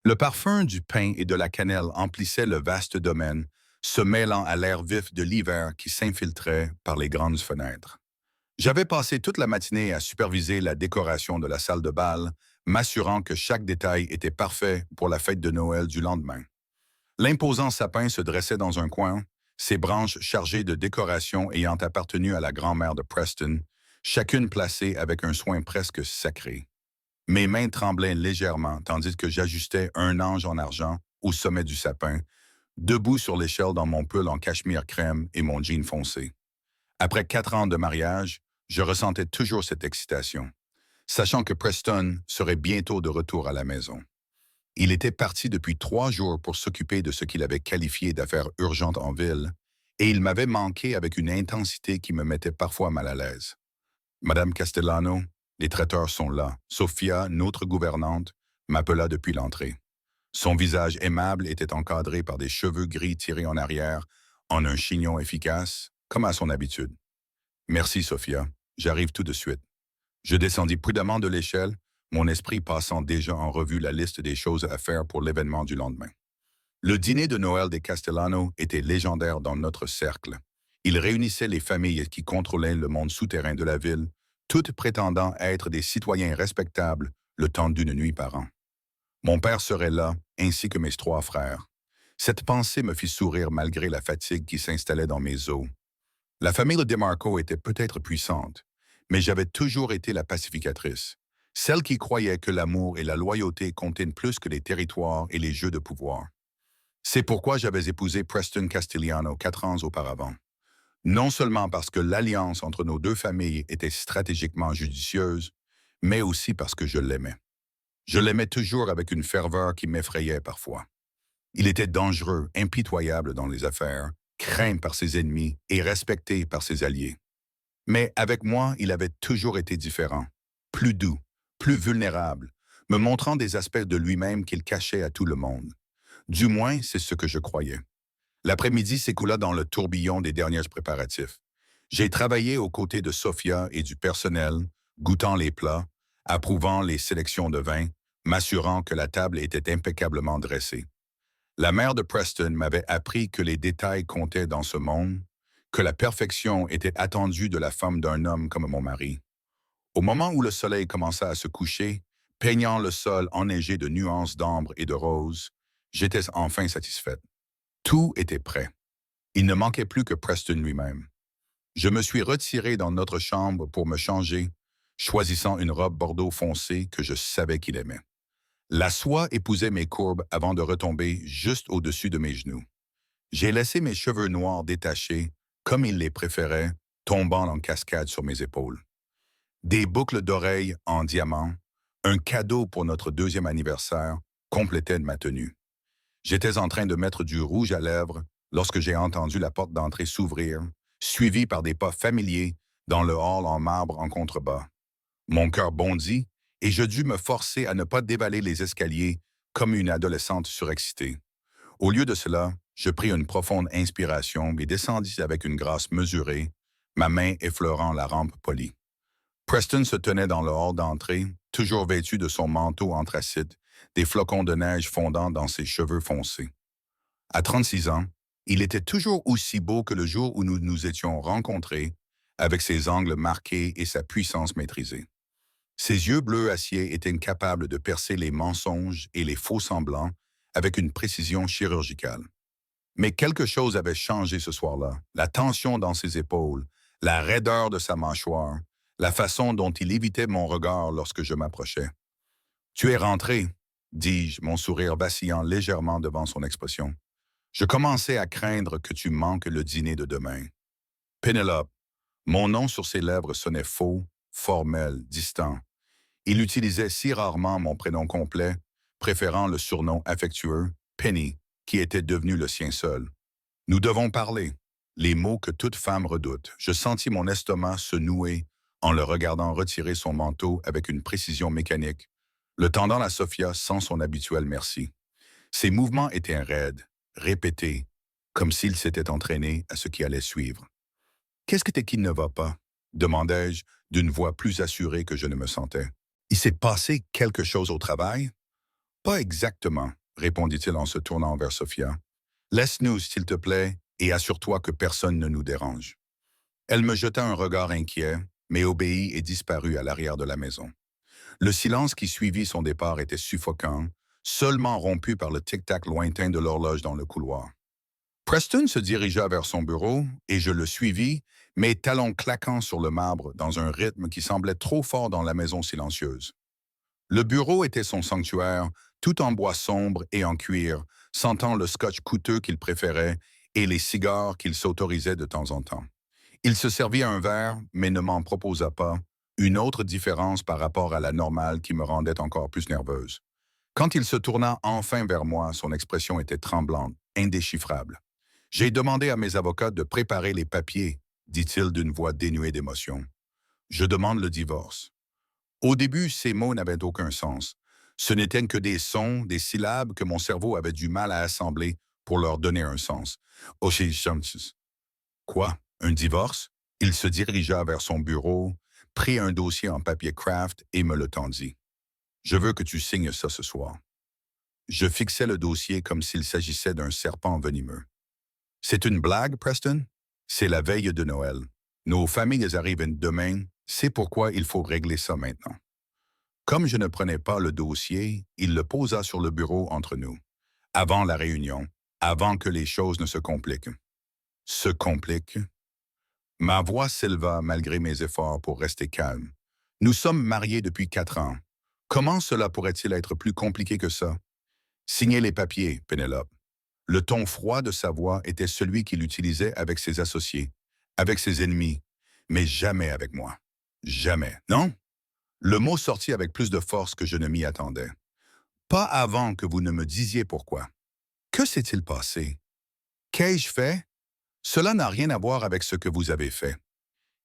Le parfum du pain et de la cannelle emplissait le vaste domaine, se mêlant à l'air vif de l'hiver qui s'infiltrait par les grandes fenêtres. J'avais passé toute la matinée à superviser la décoration de la salle de bal, m'assurant que chaque détail était parfait pour la fête de Noël du lendemain. L'imposant sapin se dressait dans un coin, ses branches chargées de décorations ayant appartenu à la grand-mère de Preston, chacune placée avec un soin presque sacré. Mes mains tremblaient légèrement tandis que j'ajustais un ange en argent au sommet du sapin, debout sur l'échelle dans mon pull en cachemire crème et mon jean foncé. Après 4 ans de mariage, je ressentais toujours cette excitation, sachant que Preston serait bientôt de retour à la maison. Il était parti depuis 3 jours pour s'occuper de ce qu'il avait qualifié d'affaires urgentes en ville, et il m'avait manqué avec une intensité qui me mettait parfois mal à l'aise. Madame Castellano, les traiteurs sont là. Sophia, notre gouvernante, m'appela depuis l'entrée. Son visage aimable était encadré par des cheveux gris tirés en arrière, en un chignon efficace, comme à son habitude. Merci, Sophia. J'arrive tout de suite. Je descendis prudemment de l'échelle, mon esprit passant déjà en revue la liste des choses à faire pour l'événement du lendemain. Le dîner de Noël des Castellano était légendaire dans notre cercle. Il réunissait les familles qui contrôlaient le monde souterrain de la ville, toutes prétendant être des citoyens respectables le temps d'une nuit par an. Mon père serait là, ainsi que mes 3 frères. Cette pensée me fit sourire malgré la fatigue qui s'installait dans mes os. La famille de DeMarco était peut-être puissante, mais j'avais toujours été la pacificatrice, celle qui croyait que l'amour et la loyauté comptaient plus que les territoires et les jeux de pouvoir. C'est pourquoi j'avais épousé Preston Castigliano 4 ans auparavant. Non seulement parce que l'alliance entre nos deux familles était stratégiquement judicieuse, mais aussi parce que je l'aimais. Je l'aimais toujours avec une ferveur qui m'effrayait parfois. Il était dangereux, impitoyable dans les affaires, craint par ses ennemis et respecté par ses alliés. Mais avec moi, il avait toujours été différent, plus doux, plus vulnérable, me montrant des aspects de lui-même qu'il cachait à tout le monde. Du moins, c'est ce que je croyais. L'après-midi s'écoula dans le tourbillon des derniers préparatifs. J'ai travaillé aux côtés de Sophia et du personnel, goûtant les plats, approuvant les sélections de vins, m'assurant que la table était impeccablement dressée. La mère de Preston m'avait appris que les détails comptaient dans ce monde, que la perfection était attendue de la femme d'un homme comme mon mari. Au moment où le soleil commença à se coucher, peignant le sol enneigé de nuances d'ambre et de rose, j'étais enfin satisfaite. Tout était prêt. Il ne manquait plus que Preston lui-même. Je me suis retiré dans notre chambre pour me changer, choisissant une robe bordeaux foncé que je savais qu'il aimait. La soie épousait mes courbes avant de retomber juste au-dessus de mes genoux. J'ai laissé mes cheveux noirs détachés, comme il les préférait, tombant en cascade sur mes épaules. Des boucles d'oreilles en diamant, un cadeau pour notre 2e anniversaire, complétaient ma tenue. J'étais en train de mettre du rouge à lèvres lorsque j'ai entendu la porte d'entrée s'ouvrir, suivie par des pas familiers dans le hall en marbre en contrebas. Mon cœur bondit et je dus me forcer à ne pas dévaler les escaliers comme une adolescente surexcitée. Au lieu de cela, je pris une profonde inspiration et descendis avec une grâce mesurée, ma main effleurant la rampe polie. Preston se tenait dans le hall d'entrée, toujours vêtu de son manteau anthracite, des flocons de neige fondant dans ses cheveux foncés. À 36 ans, il était toujours aussi beau que le jour où nous nous étions rencontrés, avec ses angles marqués et sa puissance maîtrisée. Ses yeux bleus acier étaient capables de percer les mensonges et les faux-semblants avec une précision chirurgicale. Mais quelque chose avait changé ce soir-là, la tension dans ses épaules, la raideur de sa mâchoire, la façon dont il évitait mon regard lorsque je m'approchais. « Tu es rentré », dis-je, mon sourire vacillant légèrement devant son expression. « Je commençais à craindre que tu manques le dîner de demain. » Pénélope, mon nom sur ses lèvres sonnait faux, formel, distant. Il utilisait si rarement mon prénom complet, préférant le surnom affectueux, Penny, qui était devenu le sien seul. « Nous devons parler. » Les mots que toute femme redoute. Je sentis mon estomac se nouer en le regardant retirer son manteau avec une précision mécanique, le tendant à Sophia sans son habituel merci. Ses mouvements étaient raides, répétés, comme s'il s'était entraîné à ce qui allait suivre. « Qu'est-ce qui ne va pas ?» demandai-je d'une voix plus assurée que je ne me sentais. « Il s'est passé quelque chose au travail? » Pas exactement, répondit-il en se tournant vers Sophia. Laisse-nous, s'il te plaît, et assure-toi que personne ne nous dérange. Elle me jeta un regard inquiet, mais obéit et disparut à l'arrière de la maison. Le silence qui suivit son départ était suffocant, seulement rompu par le tic-tac lointain de l'horloge dans le couloir. Preston se dirigea vers son bureau et je le suivis, mes talons claquant sur le marbre dans un rythme qui semblait trop fort dans la maison silencieuse. Le bureau était son sanctuaire, tout en bois sombre et en cuir, sentant le scotch coûteux qu'il préférait et les cigares qu'il s'autorisait de temps en temps. Il se servit un verre, mais ne m'en proposa pas, une autre différence par rapport à la normale qui me rendait encore plus nerveuse. Quand il se tourna enfin vers moi, son expression était tremblante, indéchiffrable. J'ai demandé à mes avocats de préparer les papiers, dit-il d'une voix dénuée d'émotion. Je demande le divorce. Au début, ces mots n'avaient aucun sens. Ce n'étaient que des sons, des syllabes que mon cerveau avait du mal à assembler pour leur donner un sens. Oshishams. Quoi? Un divorce? Il se dirigea vers son bureau, prit un dossier en papier craft et me le tendit. Je veux que tu signes ça ce soir. Je fixais le dossier comme s'il s'agissait d'un serpent venimeux. C'est une blague, Preston? C'est la veille de Noël. Nos familles arrivent demain, c'est pourquoi il faut régler ça maintenant. Comme je ne prenais pas le dossier, il le posa sur le bureau entre nous. Avant la réunion, avant que les choses ne se compliquent. Se compliquent? Ma voix s'éleva malgré mes efforts pour rester calme. Nous sommes mariés depuis 4 ans. Comment cela pourrait-il être plus compliqué que ça? Signez les papiers, Pénélope. Le ton froid de sa voix était celui qu'il utilisait avec ses associés, avec ses ennemis, mais jamais avec moi. Jamais, non? Le mot sortit avec plus de force que je ne m'y attendais. Pas avant que vous ne me disiez pourquoi. Que s'est-il passé? Qu'ai-je fait? Cela n'a rien à voir avec ce que vous avez fait.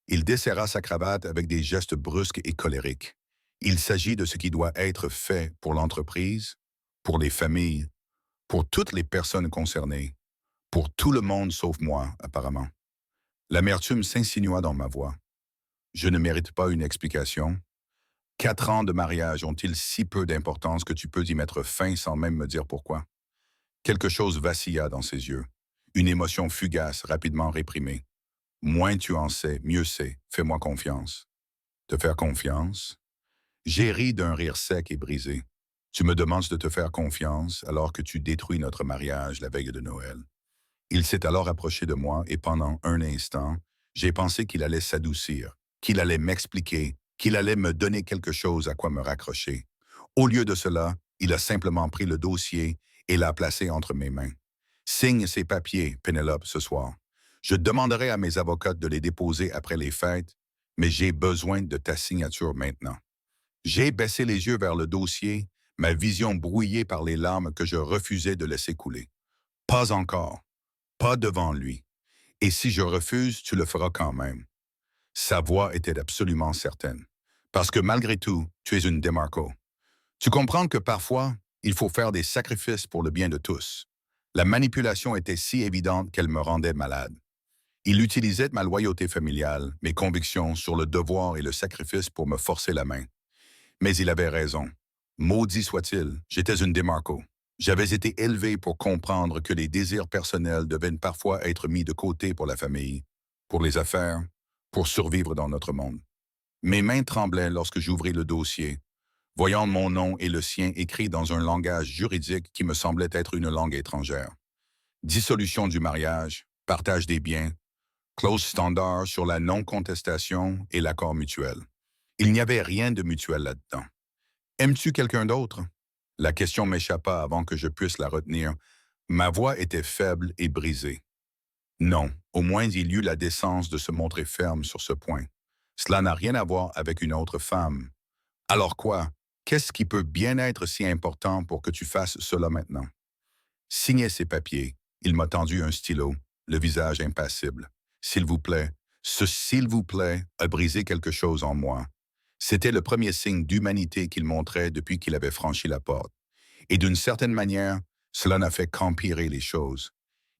Il desserra sa cravate avec des gestes brusques et colériques. Il s'agit de ce qui doit être fait pour l'entreprise, pour les familles, pour toutes les personnes concernées, pour tout le monde sauf moi, apparemment. L'amertume s'insinua dans ma voix. Je ne mérite pas une explication. 4 ans de mariage ont-ils si peu d'importance que tu peux y mettre fin sans même me dire pourquoi? Quelque chose vacilla dans ses yeux. Une émotion fugace, rapidement réprimée. Moins tu en sais, mieux c'est. Fais-moi confiance. Te faire confiance? J'ai ri d'un rire sec et brisé. Tu me demandes de te faire confiance alors que tu détruis notre mariage la veille de Noël. Il s'est alors approché de moi et pendant un instant, j'ai pensé qu'il allait s'adoucir, qu'il allait m'expliquer, qu'il allait me donner quelque chose à quoi me raccrocher. Au lieu de cela, il a simplement pris le dossier et l'a placé entre mes mains. Signe ces papiers, Pénélope, ce soir. Je demanderai à mes avocats de les déposer après les fêtes, mais j'ai besoin de ta signature maintenant. J'ai baissé les yeux vers le dossier, ma vision brouillée par les larmes que je refusais de laisser couler. Pas encore. Pas devant lui. Et si je refuse, tu le feras quand même. Sa voix était absolument certaine. Parce que malgré tout, tu es une Demarco. Tu comprends que parfois, il faut faire des sacrifices pour le bien de tous. La manipulation était si évidente qu'elle me rendait malade. Il utilisait ma loyauté familiale, mes convictions sur le devoir et le sacrifice pour me forcer la main. Mais il avait raison. Maudit soit-il, j'étais une Demarco. J'avais été élevé pour comprendre que les désirs personnels devaient parfois être mis de côté pour la famille, pour les affaires, pour survivre dans notre monde. Mes mains tremblaient lorsque j'ouvris le dossier, voyant mon nom et le sien écrits dans un langage juridique qui me semblait être une langue étrangère. Dissolution du mariage, partage des biens, clause standard sur la non-contestation et l'accord mutuel. Il n'y avait rien de mutuel là-dedans. Aimes-tu quelqu'un d'autre? La question m'échappa avant que je puisse la retenir. Ma voix était faible et brisée. Non, au moins il eut la décence de se montrer ferme sur ce point. Cela n'a rien à voir avec une autre femme. Alors quoi? Qu'est-ce qui peut bien être si important pour que tu fasses cela maintenant? Signez ces papiers. Il m'a tendu un stylo, le visage impassible. S'il vous plaît, ce s'il vous plaît a brisé quelque chose en moi. C'était le premier signe d'humanité qu'il montrait depuis qu'il avait franchi la porte. Et d'une certaine manière, cela n'a fait qu'empirer les choses.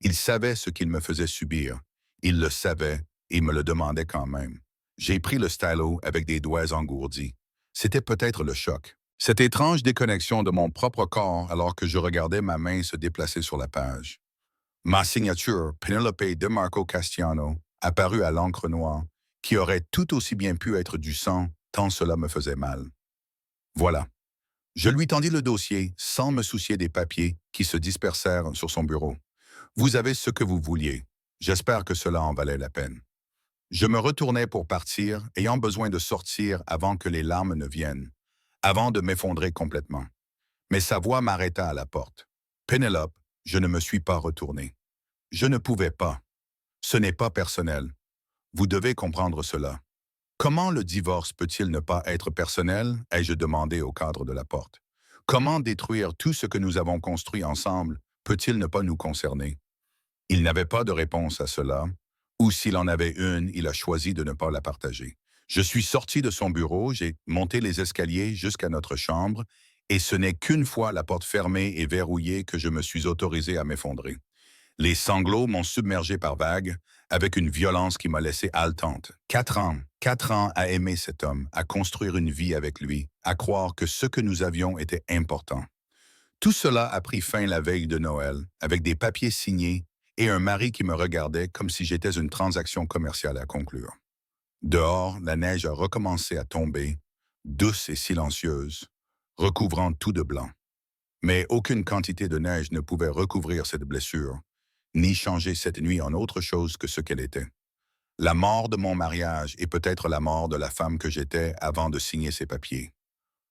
Il savait ce qu'il me faisait subir. Il le savait et me le demandait quand même. J'ai pris le stylo avec des doigts engourdis. C'était peut-être le choc, Cette étrange déconnexion de mon propre corps alors que je regardais ma main se déplacer sur la page. Ma signature, Penelope de Marco Castiano, apparut à l'encre noire, qui aurait tout aussi bien pu être du sang, tant cela me faisait mal. Voilà. Je lui tendis le dossier sans me soucier des papiers qui se dispersèrent sur son bureau. Vous avez ce que vous vouliez. J'espère que cela en valait la peine. Je me retournai pour partir, ayant besoin de sortir avant que les larmes ne viennent, avant de m'effondrer complètement. Mais sa voix m'arrêta à la porte. Pénélope, je ne me suis pas retourné. Je ne pouvais pas. Ce n'est pas personnel. Vous devez comprendre cela. Comment le divorce peut-il ne pas être personnel, ai-je demandé au cadre de la porte. Comment détruire tout ce que nous avons construit ensemble peut-il ne pas nous concerner? Il n'avait pas de réponse à cela, ou s'il en avait une, il a choisi de ne pas la partager. Je suis sorti de son bureau, j'ai monté les escaliers jusqu'à notre chambre, et ce n'est qu'une fois la porte fermée et verrouillée que je me suis autorisé à m'effondrer. Les sanglots m'ont submergé par vagues, avec une violence qui m'a laissé haletante. 4 ans à aimer cet homme, à construire une vie avec lui, à croire que ce que nous avions était important. Tout cela a pris fin la veille de Noël, avec des papiers signés et un mari qui me regardait comme si j'étais une transaction commerciale à conclure. Dehors, la neige a recommencé à tomber, douce et silencieuse, recouvrant tout de blanc. Mais aucune quantité de neige ne pouvait recouvrir cette blessure, ni changer cette nuit en autre chose que ce qu'elle était. La mort de mon mariage et peut-être la mort de la femme que j'étais avant de signer ces papiers.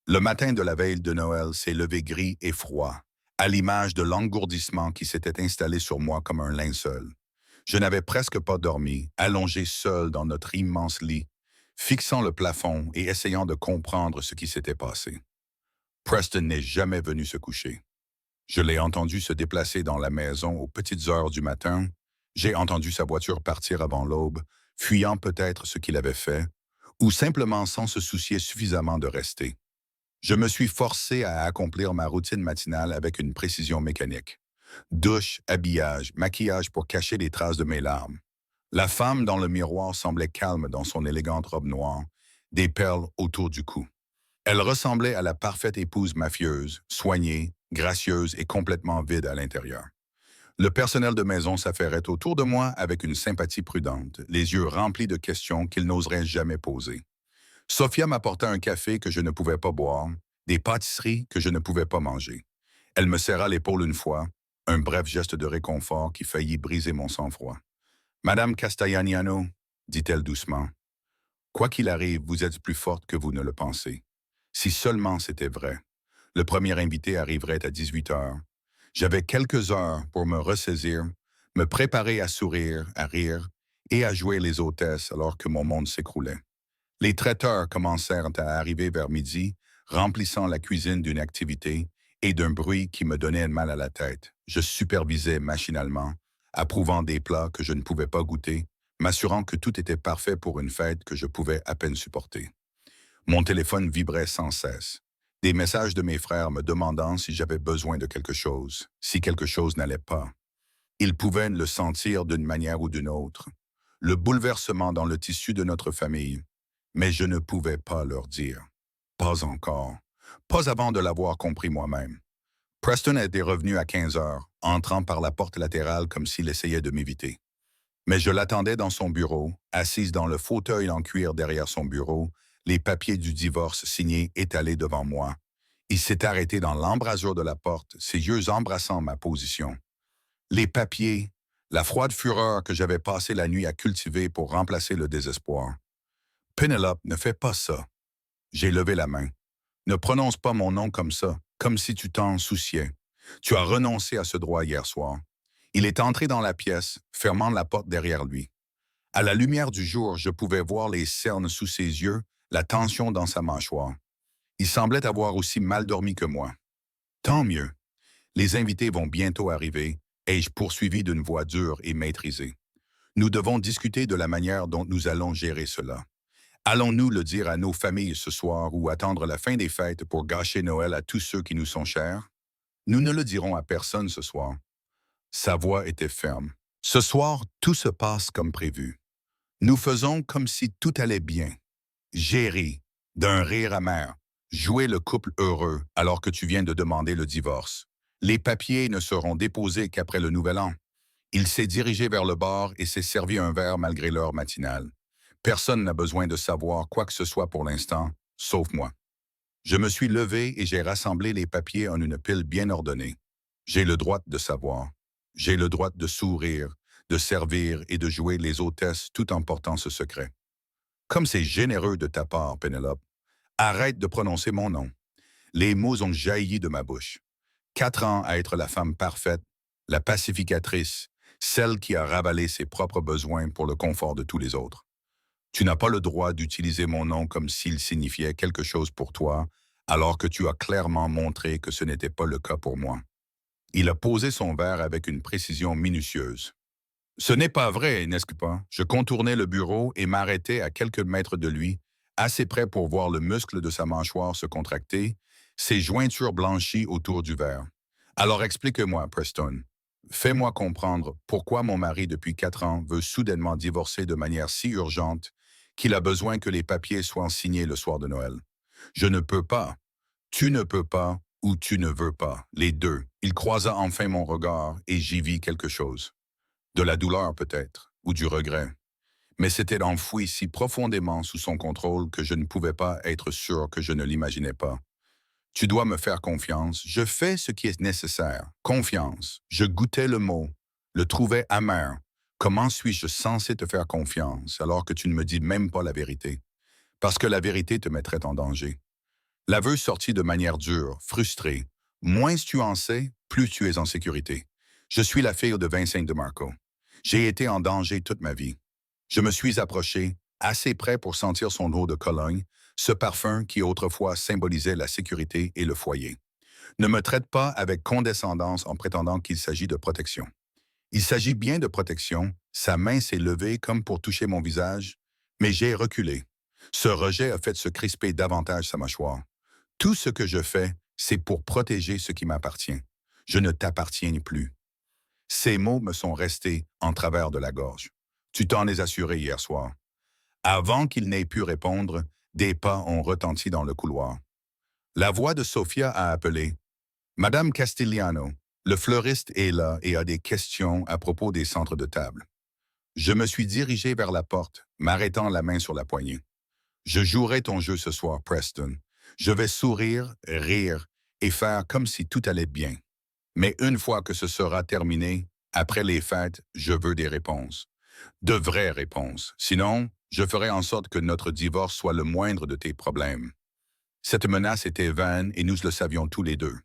Le matin de la veille de Noël s'est levé gris et froid, à l'image de l'engourdissement qui s'était installé sur moi comme un linceul. Je n'avais presque pas dormi, allongé seul dans notre immense lit, fixant le plafond et essayant de comprendre ce qui s'était passé. Preston n'est jamais venu se coucher. Je l'ai entendu se déplacer dans la maison aux petites heures du matin. J'ai entendu sa voiture partir avant l'aube, fuyant peut-être ce qu'il avait fait, ou simplement sans se soucier suffisamment de rester. Je me suis forcé à accomplir ma routine matinale avec une précision mécanique. Douche, habillage, maquillage pour cacher les traces de mes larmes. La femme dans le miroir semblait calme dans son élégante robe noire, des perles autour du cou. Elle ressemblait à la parfaite épouse mafieuse, soignée, gracieuse et complètement vide à l'intérieur. Le personnel de maison s'affairait autour de moi avec une sympathie prudente, les yeux remplis de questions qu'ils n'oseraient jamais poser. Sophia m'apporta un café que je ne pouvais pas boire, des pâtisseries que je ne pouvais pas manger. Elle me serra l'épaule une fois, un bref geste de réconfort qui faillit briser mon sang-froid. Madame Castagnano, dit-elle doucement, quoi qu'il arrive, vous êtes plus forte que vous ne le pensez. Si seulement c'était vrai. Le premier invité arriverait à 18 heures. J'avais quelques heures pour me ressaisir, me préparer à sourire, à rire et à jouer les hôtesses alors que mon monde s'écroulait. Les traiteurs commencèrent à arriver vers midi, remplissant la cuisine d'une activité et d'un bruit qui me donnait mal à la tête. Je supervisais machinalement, approuvant des plats que je ne pouvais pas goûter, m'assurant que tout était parfait pour une fête que je pouvais à peine supporter. Mon téléphone vibrait sans cesse. Des messages de mes frères me demandant si j'avais besoin de quelque chose, si quelque chose n'allait pas. Ils pouvaient le sentir d'une manière ou d'une autre. Le bouleversement dans le tissu de notre famille. Mais je ne pouvais pas leur dire. Pas encore. Pas avant de l'avoir compris moi-même. Preston était revenu à 15 heures, entrant par la porte latérale comme s'il essayait de m'éviter. Mais je l'attendais dans son bureau, assise dans le fauteuil en cuir derrière son bureau, les papiers du divorce signés étalés devant moi. Il s'est arrêté dans l'embrasure de la porte, ses yeux embrassant ma position. Les papiers, la froide fureur que j'avais passé la nuit à cultiver pour remplacer le désespoir. Pénélope, ne fais pas ça. J'ai levé la main. Ne prononce pas mon nom comme ça, comme si tu t'en souciais. Tu as renoncé à ce droit hier soir. Il est entré dans la pièce, fermant la porte derrière lui. À la lumière du jour, je pouvais voir les cernes sous ses yeux, la tension dans sa mâchoire. Il semblait avoir aussi mal dormi que moi. Tant mieux. Les invités vont bientôt arriver, ai-je poursuivi d'une voix dure et maîtrisée. Nous devons discuter de la manière dont nous allons gérer cela. Allons-nous le dire à nos familles ce soir ou attendre la fin des fêtes pour gâcher Noël à tous ceux qui nous sont chers? Nous ne le dirons à personne ce soir. Sa voix était ferme. Ce soir, tout se passe comme prévu. Nous faisons comme si tout allait bien. J'ai ri, d'un rire amer. Jouer le couple heureux alors que tu viens de demander le divorce. Les papiers ne seront déposés qu'après le nouvel an. Il s'est dirigé vers le bar et s'est servi un verre malgré l'heure matinale. Personne n'a besoin de savoir quoi que ce soit pour l'instant, sauf moi. Je me suis levé et j'ai rassemblé les papiers en une pile bien ordonnée. J'ai le droit de savoir. J'ai le droit de sourire, de servir et de jouer les hôtesses tout en portant ce secret. Comme c'est généreux de ta part, Pénélope, arrête de prononcer mon nom. Les mots ont jailli de ma bouche. 4 ans à être la femme parfaite, la pacificatrice, celle qui a ravalé ses propres besoins pour le confort de tous les autres. Tu n'as pas le droit d'utiliser mon nom comme s'il signifiait quelque chose pour toi, alors que tu as clairement montré que ce n'était pas le cas pour moi. Il a posé son verre avec une précision minutieuse. Ce n'est pas vrai, n'est-ce pas? Je contournais le bureau et m'arrêtais à quelques mètres de lui, assez près pour voir le muscle de sa mâchoire se contracter, ses jointures blanchies autour du verre. Alors explique-moi, Preston. Fais-moi comprendre pourquoi mon mari depuis 4 ans veut soudainement divorcer de manière si urgente qu'il a besoin que les papiers soient signés le soir de Noël. Je ne peux pas. Tu ne peux pas ou tu ne veux pas. Les deux. Il croisa enfin mon regard et j'y vis quelque chose. De la douleur peut-être, ou du regret. Mais c'était enfoui si profondément sous son contrôle que je ne pouvais pas être sûr que je ne l'imaginais pas. Tu dois me faire confiance. Je fais ce qui est nécessaire. Confiance. Je goûtais le mot, le trouvais amer. Comment suis-je censé te faire confiance alors que tu ne me dis même pas la vérité? Parce que la vérité te mettrait en danger. L'aveu sortit de manière dure, frustrée. Moins tu en sais, plus tu es en sécurité. Je suis la fille de Vincent de Marco. J'ai été en danger toute ma vie. Je me suis approché, assez près pour sentir son eau de Cologne, ce parfum qui autrefois symbolisait la sécurité et le foyer. Ne me traite pas avec condescendance en prétendant qu'il s'agit de protection. Il s'agit bien de protection, sa main s'est levée comme pour toucher mon visage, mais j'ai reculé. Ce rejet a fait se crisper davantage sa mâchoire. Tout ce que je fais, c'est pour protéger ce qui m'appartient. Je ne t'appartiens plus. Ces mots me sont restés en travers de la gorge. Tu t'en es assuré hier soir. Avant qu'il n'ait pu répondre, des pas ont retenti dans le couloir. La voix de Sophia a appelé. Madame Castigliano, le fleuriste est là et a des questions à propos des centres de table. Je me suis dirigé vers la porte, m'arrêtant la main sur la poignée. Je jouerai ton jeu ce soir, Preston. Je vais sourire, rire et faire comme si tout allait bien. Mais une fois que ce sera terminé, après les fêtes, je veux des réponses. De vraies réponses. Sinon, je ferai en sorte que notre divorce soit le moindre de tes problèmes. Cette menace était vaine et nous le savions tous les deux.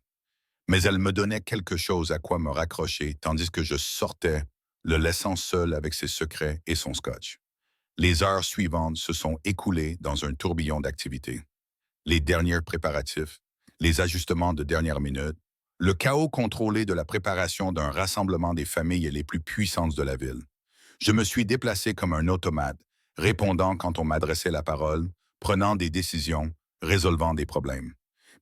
Mais elle me donnait quelque chose à quoi me raccrocher tandis que je sortais, le laissant seul avec ses secrets et son scotch. Les heures suivantes se sont écoulées dans un tourbillon d'activités. Les derniers préparatifs, les ajustements de dernière minute, le chaos contrôlé de la préparation d'un rassemblement des familles les plus puissantes de la ville. Je me suis déplacé comme un automate, répondant quand on m'adressait la parole, prenant des décisions, résolvant des problèmes.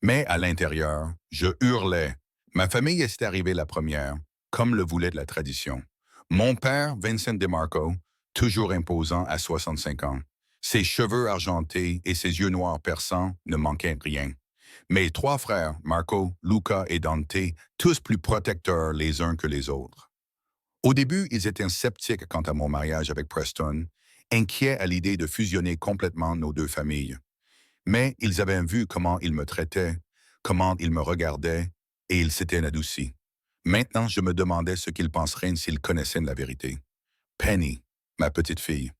Mais à l'intérieur, je hurlais. Ma famille était arrivée la première, comme le voulait la tradition. Mon père, Vincent DeMarco, toujours imposant à 65 ans. Ses cheveux argentés et ses yeux noirs perçants ne manquaient rien. Mes 3 frères, Marco, Luca et Dante, tous plus protecteurs les uns que les autres. Au début, ils étaient sceptiques quant à mon mariage avec Preston, inquiets à l'idée de fusionner complètement nos 2 familles. Mais ils avaient vu comment il me traitait, comment il me regardait, et ils s'étaient adoucis. Maintenant, je me demandais ce qu'ils penseraient s'ils connaissaient la vérité. Penny, ma petite fille.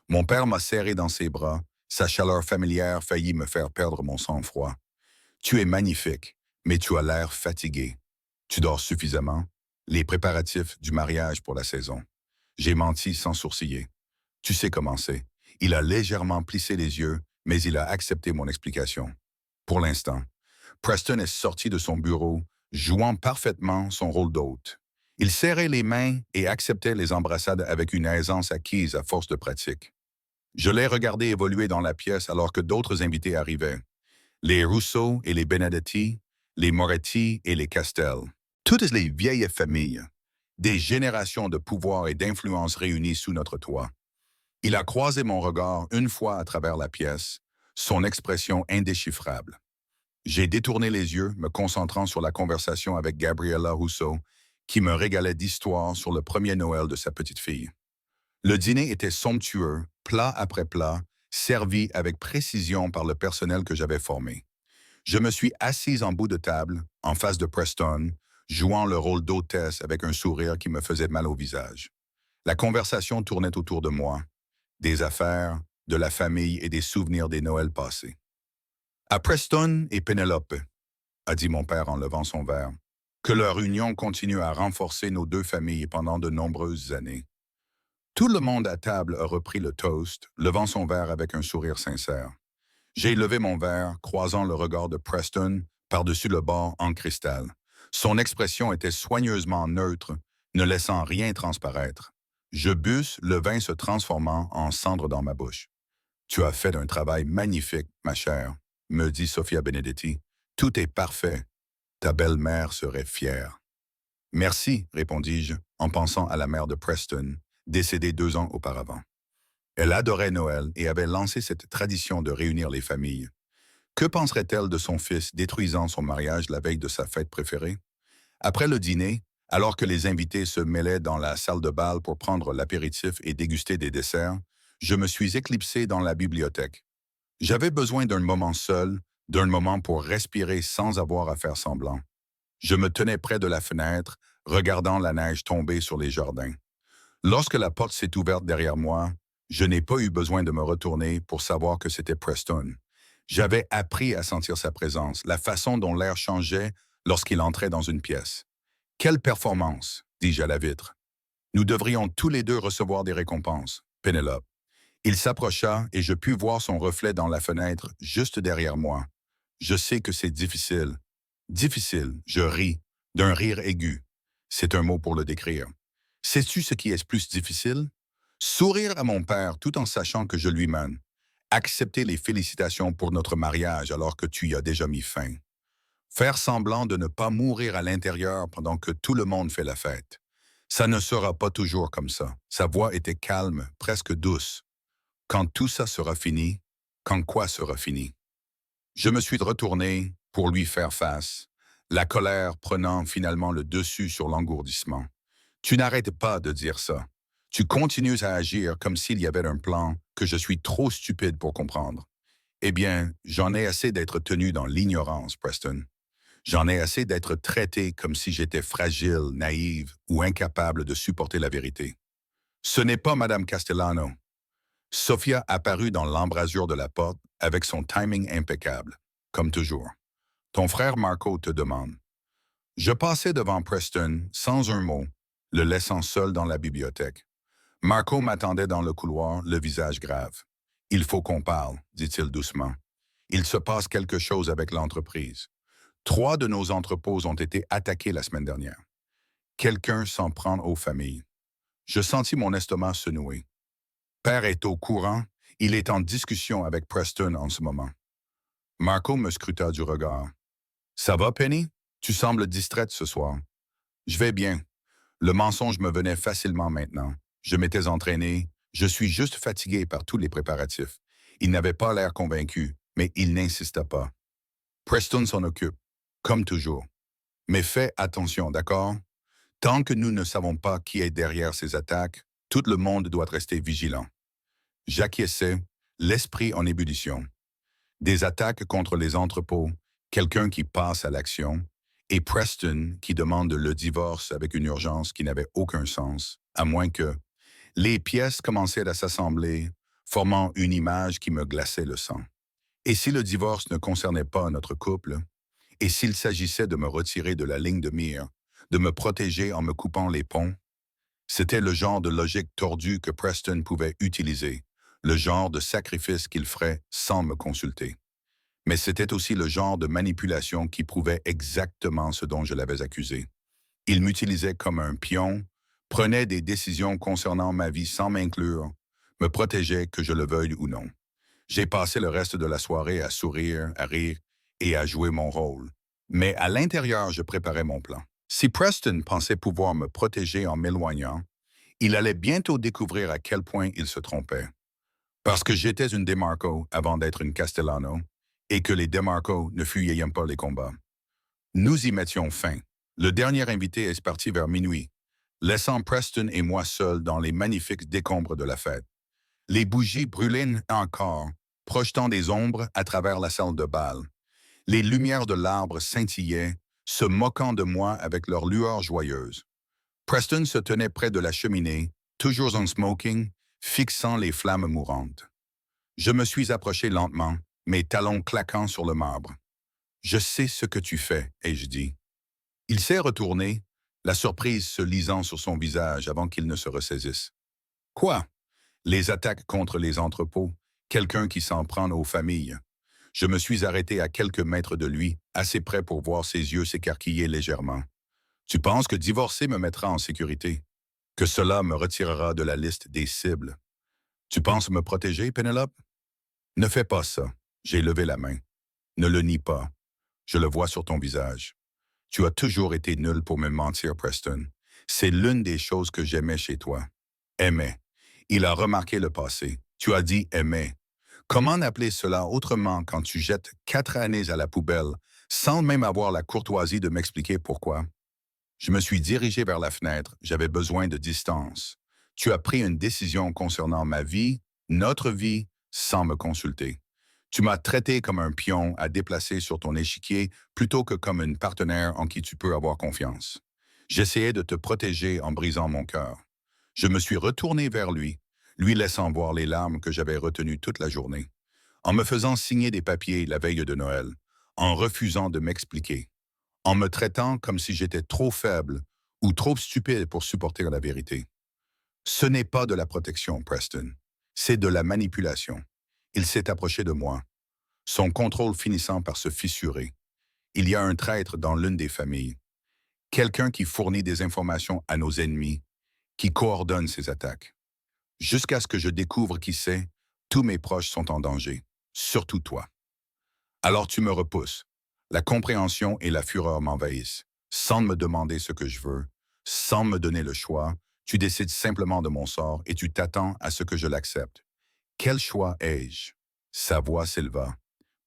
Mon père m'a serré dans ses bras, sa chaleur familière faillit me faire perdre mon sang-froid. Tu es magnifique, mais tu as l'air fatigué. Tu dors suffisamment? Les préparatifs du mariage pour la saison. J'ai menti sans sourciller. Tu sais comment c'est. Il a légèrement plissé les yeux, mais il a accepté mon explication. Pour l'instant, Preston est sorti de son bureau, jouant parfaitement son rôle d'hôte. Il serrait les mains et acceptait les embrassades avec une aisance acquise à force de pratique. Je l'ai regardé évoluer dans la pièce alors que d'autres invités arrivaient. Les Rousseau et les Benedetti, les Moretti et les Castel. Toutes les vieilles familles, des générations de pouvoir et d'influence réunies sous notre toit. Il a croisé mon regard une fois à travers la pièce, son expression indéchiffrable. J'ai détourné les yeux, me concentrant sur la conversation avec Gabriella Rousseau, qui me régalait d'histoires sur le premier Noël de sa petite fille. Le dîner était somptueux, plat après plat, servi avec précision par le personnel que j'avais formé. Je me suis assise en bout de table, en face de Preston, jouant le rôle d'hôtesse avec un sourire qui me faisait mal au visage. La conversation tournait autour de moi, des affaires, de la famille et des souvenirs des Noëls passés. À Preston et Penelope, a dit mon père en levant son verre, que leur union continue à renforcer nos deux familles pendant de nombreuses années. Tout le monde à table a repris le toast, levant son verre avec un sourire sincère. J'ai levé mon verre, croisant le regard de Preston par-dessus le bord en cristal. Son expression était soigneusement neutre, ne laissant rien transparaître. Je busse, le vin se transformant en cendre dans ma bouche. Tu as fait un travail magnifique, ma chère, me dit Sophia Benedetti. Tout est parfait. Ta belle-mère serait fière. Merci, répondis-je, en pensant à la mère de Preston, décédée 2 ans auparavant. Elle adorait Noël et avait lancé cette tradition de réunir les familles. Que penserait-elle de son fils détruisant son mariage la veille de sa fête préférée? Après le dîner, alors que les invités se mêlaient dans la salle de bal pour prendre l'apéritif et déguster des desserts, je me suis éclipsé dans la bibliothèque. J'avais besoin d'un moment seul, d'un moment pour respirer sans avoir à faire semblant. Je me tenais près de la fenêtre, regardant la neige tomber sur les jardins. Lorsque la porte s'est ouverte derrière moi, je n'ai pas eu besoin de me retourner pour savoir que c'était Preston. J'avais appris à sentir sa présence, la façon dont l'air changeait lorsqu'il entrait dans une pièce. Quelle performance, dis-je à la vitre. Nous devrions tous les deux recevoir des récompenses, Pénélope. Il s'approcha et je pus voir son reflet dans la fenêtre juste derrière moi. Je sais que c'est difficile. Difficile, je ris, d'un rire aigu. C'est un mot pour le décrire. Sais-tu ce qui est plus difficile? Sourire à mon père tout en sachant que je lui mène. Accepter les félicitations pour notre mariage alors que tu y as déjà mis fin. Faire semblant de ne pas mourir à l'intérieur pendant que tout le monde fait la fête. Ça ne sera pas toujours comme ça. Sa voix était calme, presque douce. Quand tout ça sera fini, quand quoi sera fini? Je me suis retourné pour lui faire face, la colère prenant finalement le dessus sur l'engourdissement. Tu n'arrêtes pas de dire ça. Tu continues à agir comme s'il y avait un plan que je suis trop stupide pour comprendre. Eh bien, j'en ai assez d'être tenu dans l'ignorance, Preston. J'en ai assez d'être traité comme si j'étais fragile, naïve ou incapable de supporter la vérité. Ce n'est pas Madame Castellano. Sophia apparut dans l'embrasure de la porte avec son timing impeccable, comme toujours. Ton frère Marco te demande. Je passais devant Preston sans un mot, le laissant seul dans la bibliothèque. Marco m'attendait dans le couloir, le visage grave. Il faut qu'on parle, dit-il doucement. Il se passe quelque chose avec l'entreprise. 3 de nos entrepôts ont été attaqués la semaine dernière. Quelqu'un s'en prend aux familles. Je sentis mon estomac se nouer. Père est au courant, il est en discussion avec Preston en ce moment. Marco me scruta du regard. Ça va, Penny? Tu sembles distraite ce soir. Je vais bien. Le mensonge me venait facilement maintenant. Je m'étais entraîné. Je suis juste fatigué par tous les préparatifs. Il n'avait pas l'air convaincu, mais il n'insista pas. Preston s'en occupe, comme toujours. Mais fais attention, d'accord? Tant que nous ne savons pas qui est derrière ces attaques, tout le monde doit rester vigilant. J'acquiesçais, l'esprit en ébullition. Des attaques contre les entrepôts, quelqu'un qui passe à l'action, et Preston qui demande le divorce avec une urgence qui n'avait aucun sens, à moins que les pièces commençaient à s'assembler, formant une image qui me glaçait le sang. Et si le divorce ne concernait pas notre couple, et s'il s'agissait de me retirer de la ligne de mire, de me protéger en me coupant les ponts, c'était le genre de logique tordue que Preston pouvait utiliser, le genre de sacrifice qu'il ferait sans me consulter. Mais c'était aussi le genre de manipulation qui prouvait exactement ce dont je l'avais accusé. Il m'utilisait comme un pion, prenait des décisions concernant ma vie sans m'inclure, me protégeait que je le veuille ou non. J'ai passé le reste de la soirée à sourire, à rire et à jouer mon rôle. Mais à l'intérieur, je préparais mon plan. Si Preston pensait pouvoir me protéger en m'éloignant, il allait bientôt découvrir à quel point il se trompait. Parce que j'étais une DeMarco avant d'être une Castellano, et que les Demarco ne fuyaient pas les combats. Nous y mettions fin. Le dernier invité est parti vers minuit, laissant Preston et moi seuls dans les magnifiques décombres de la fête. Les bougies brûlaient encore, projetant des ombres à travers la salle de bal. Les lumières de l'arbre scintillaient, se moquant de moi avec leurs lueurs joyeuses. Preston se tenait près de la cheminée, toujours en smoking, fixant les flammes mourantes. Je me suis approché lentement, mes talons claquant sur le marbre. « Je sais ce que tu fais », ai-je dit. Il s'est retourné, la surprise se lisant sur son visage avant qu'il ne se ressaisisse. « Quoi? Les attaques contre les entrepôts, quelqu'un qui s'en prend aux familles. » Je me suis arrêté à quelques mètres de lui, assez près pour voir ses yeux s'écarquiller légèrement. « Tu penses que divorcer me mettra en sécurité? Que cela me retirera de la liste des cibles? Tu penses me protéger, Pénélope? Ne fais pas ça. » J'ai levé la main. « Ne le nie pas. Je le vois sur ton visage. Tu as toujours été nul pour me mentir, Preston. C'est l'une des choses que j'aimais chez toi. Aimer. » Il a remarqué le passé. Tu as dit aimer. Comment appeler cela autrement quand tu jettes 4 années à la poubelle, sans même avoir la courtoisie de m'expliquer pourquoi? Je me suis dirigé vers la fenêtre. J'avais besoin de distance. Tu as pris une décision concernant ma vie, notre vie, sans me consulter. Tu m'as traité comme un pion à déplacer sur ton échiquier plutôt que comme une partenaire en qui tu peux avoir confiance. J'essayais de te protéger en brisant mon cœur. Je me suis retourné vers lui, lui laissant voir les larmes que j'avais retenues toute la journée, en me faisant signer des papiers la veille de Noël, en refusant de m'expliquer, en me traitant comme si j'étais trop faible ou trop stupide pour supporter la vérité. Ce n'est pas de la protection, Preston. C'est de la manipulation. Il s'est approché de moi, son contrôle finissant par se fissurer. Il y a un traître dans l'une des familles, quelqu'un qui fournit des informations à nos ennemis, qui coordonne ces attaques. Jusqu'à ce que je découvre qui c'est, tous mes proches sont en danger, surtout toi. Alors tu me repousses. La compréhension et la fureur m'envahissent. Sans me demander ce que je veux, sans me donner le choix, tu décides simplement de mon sort et tu t'attends à ce que je l'accepte. Quel choix ai-je? Sa voix s'éleva.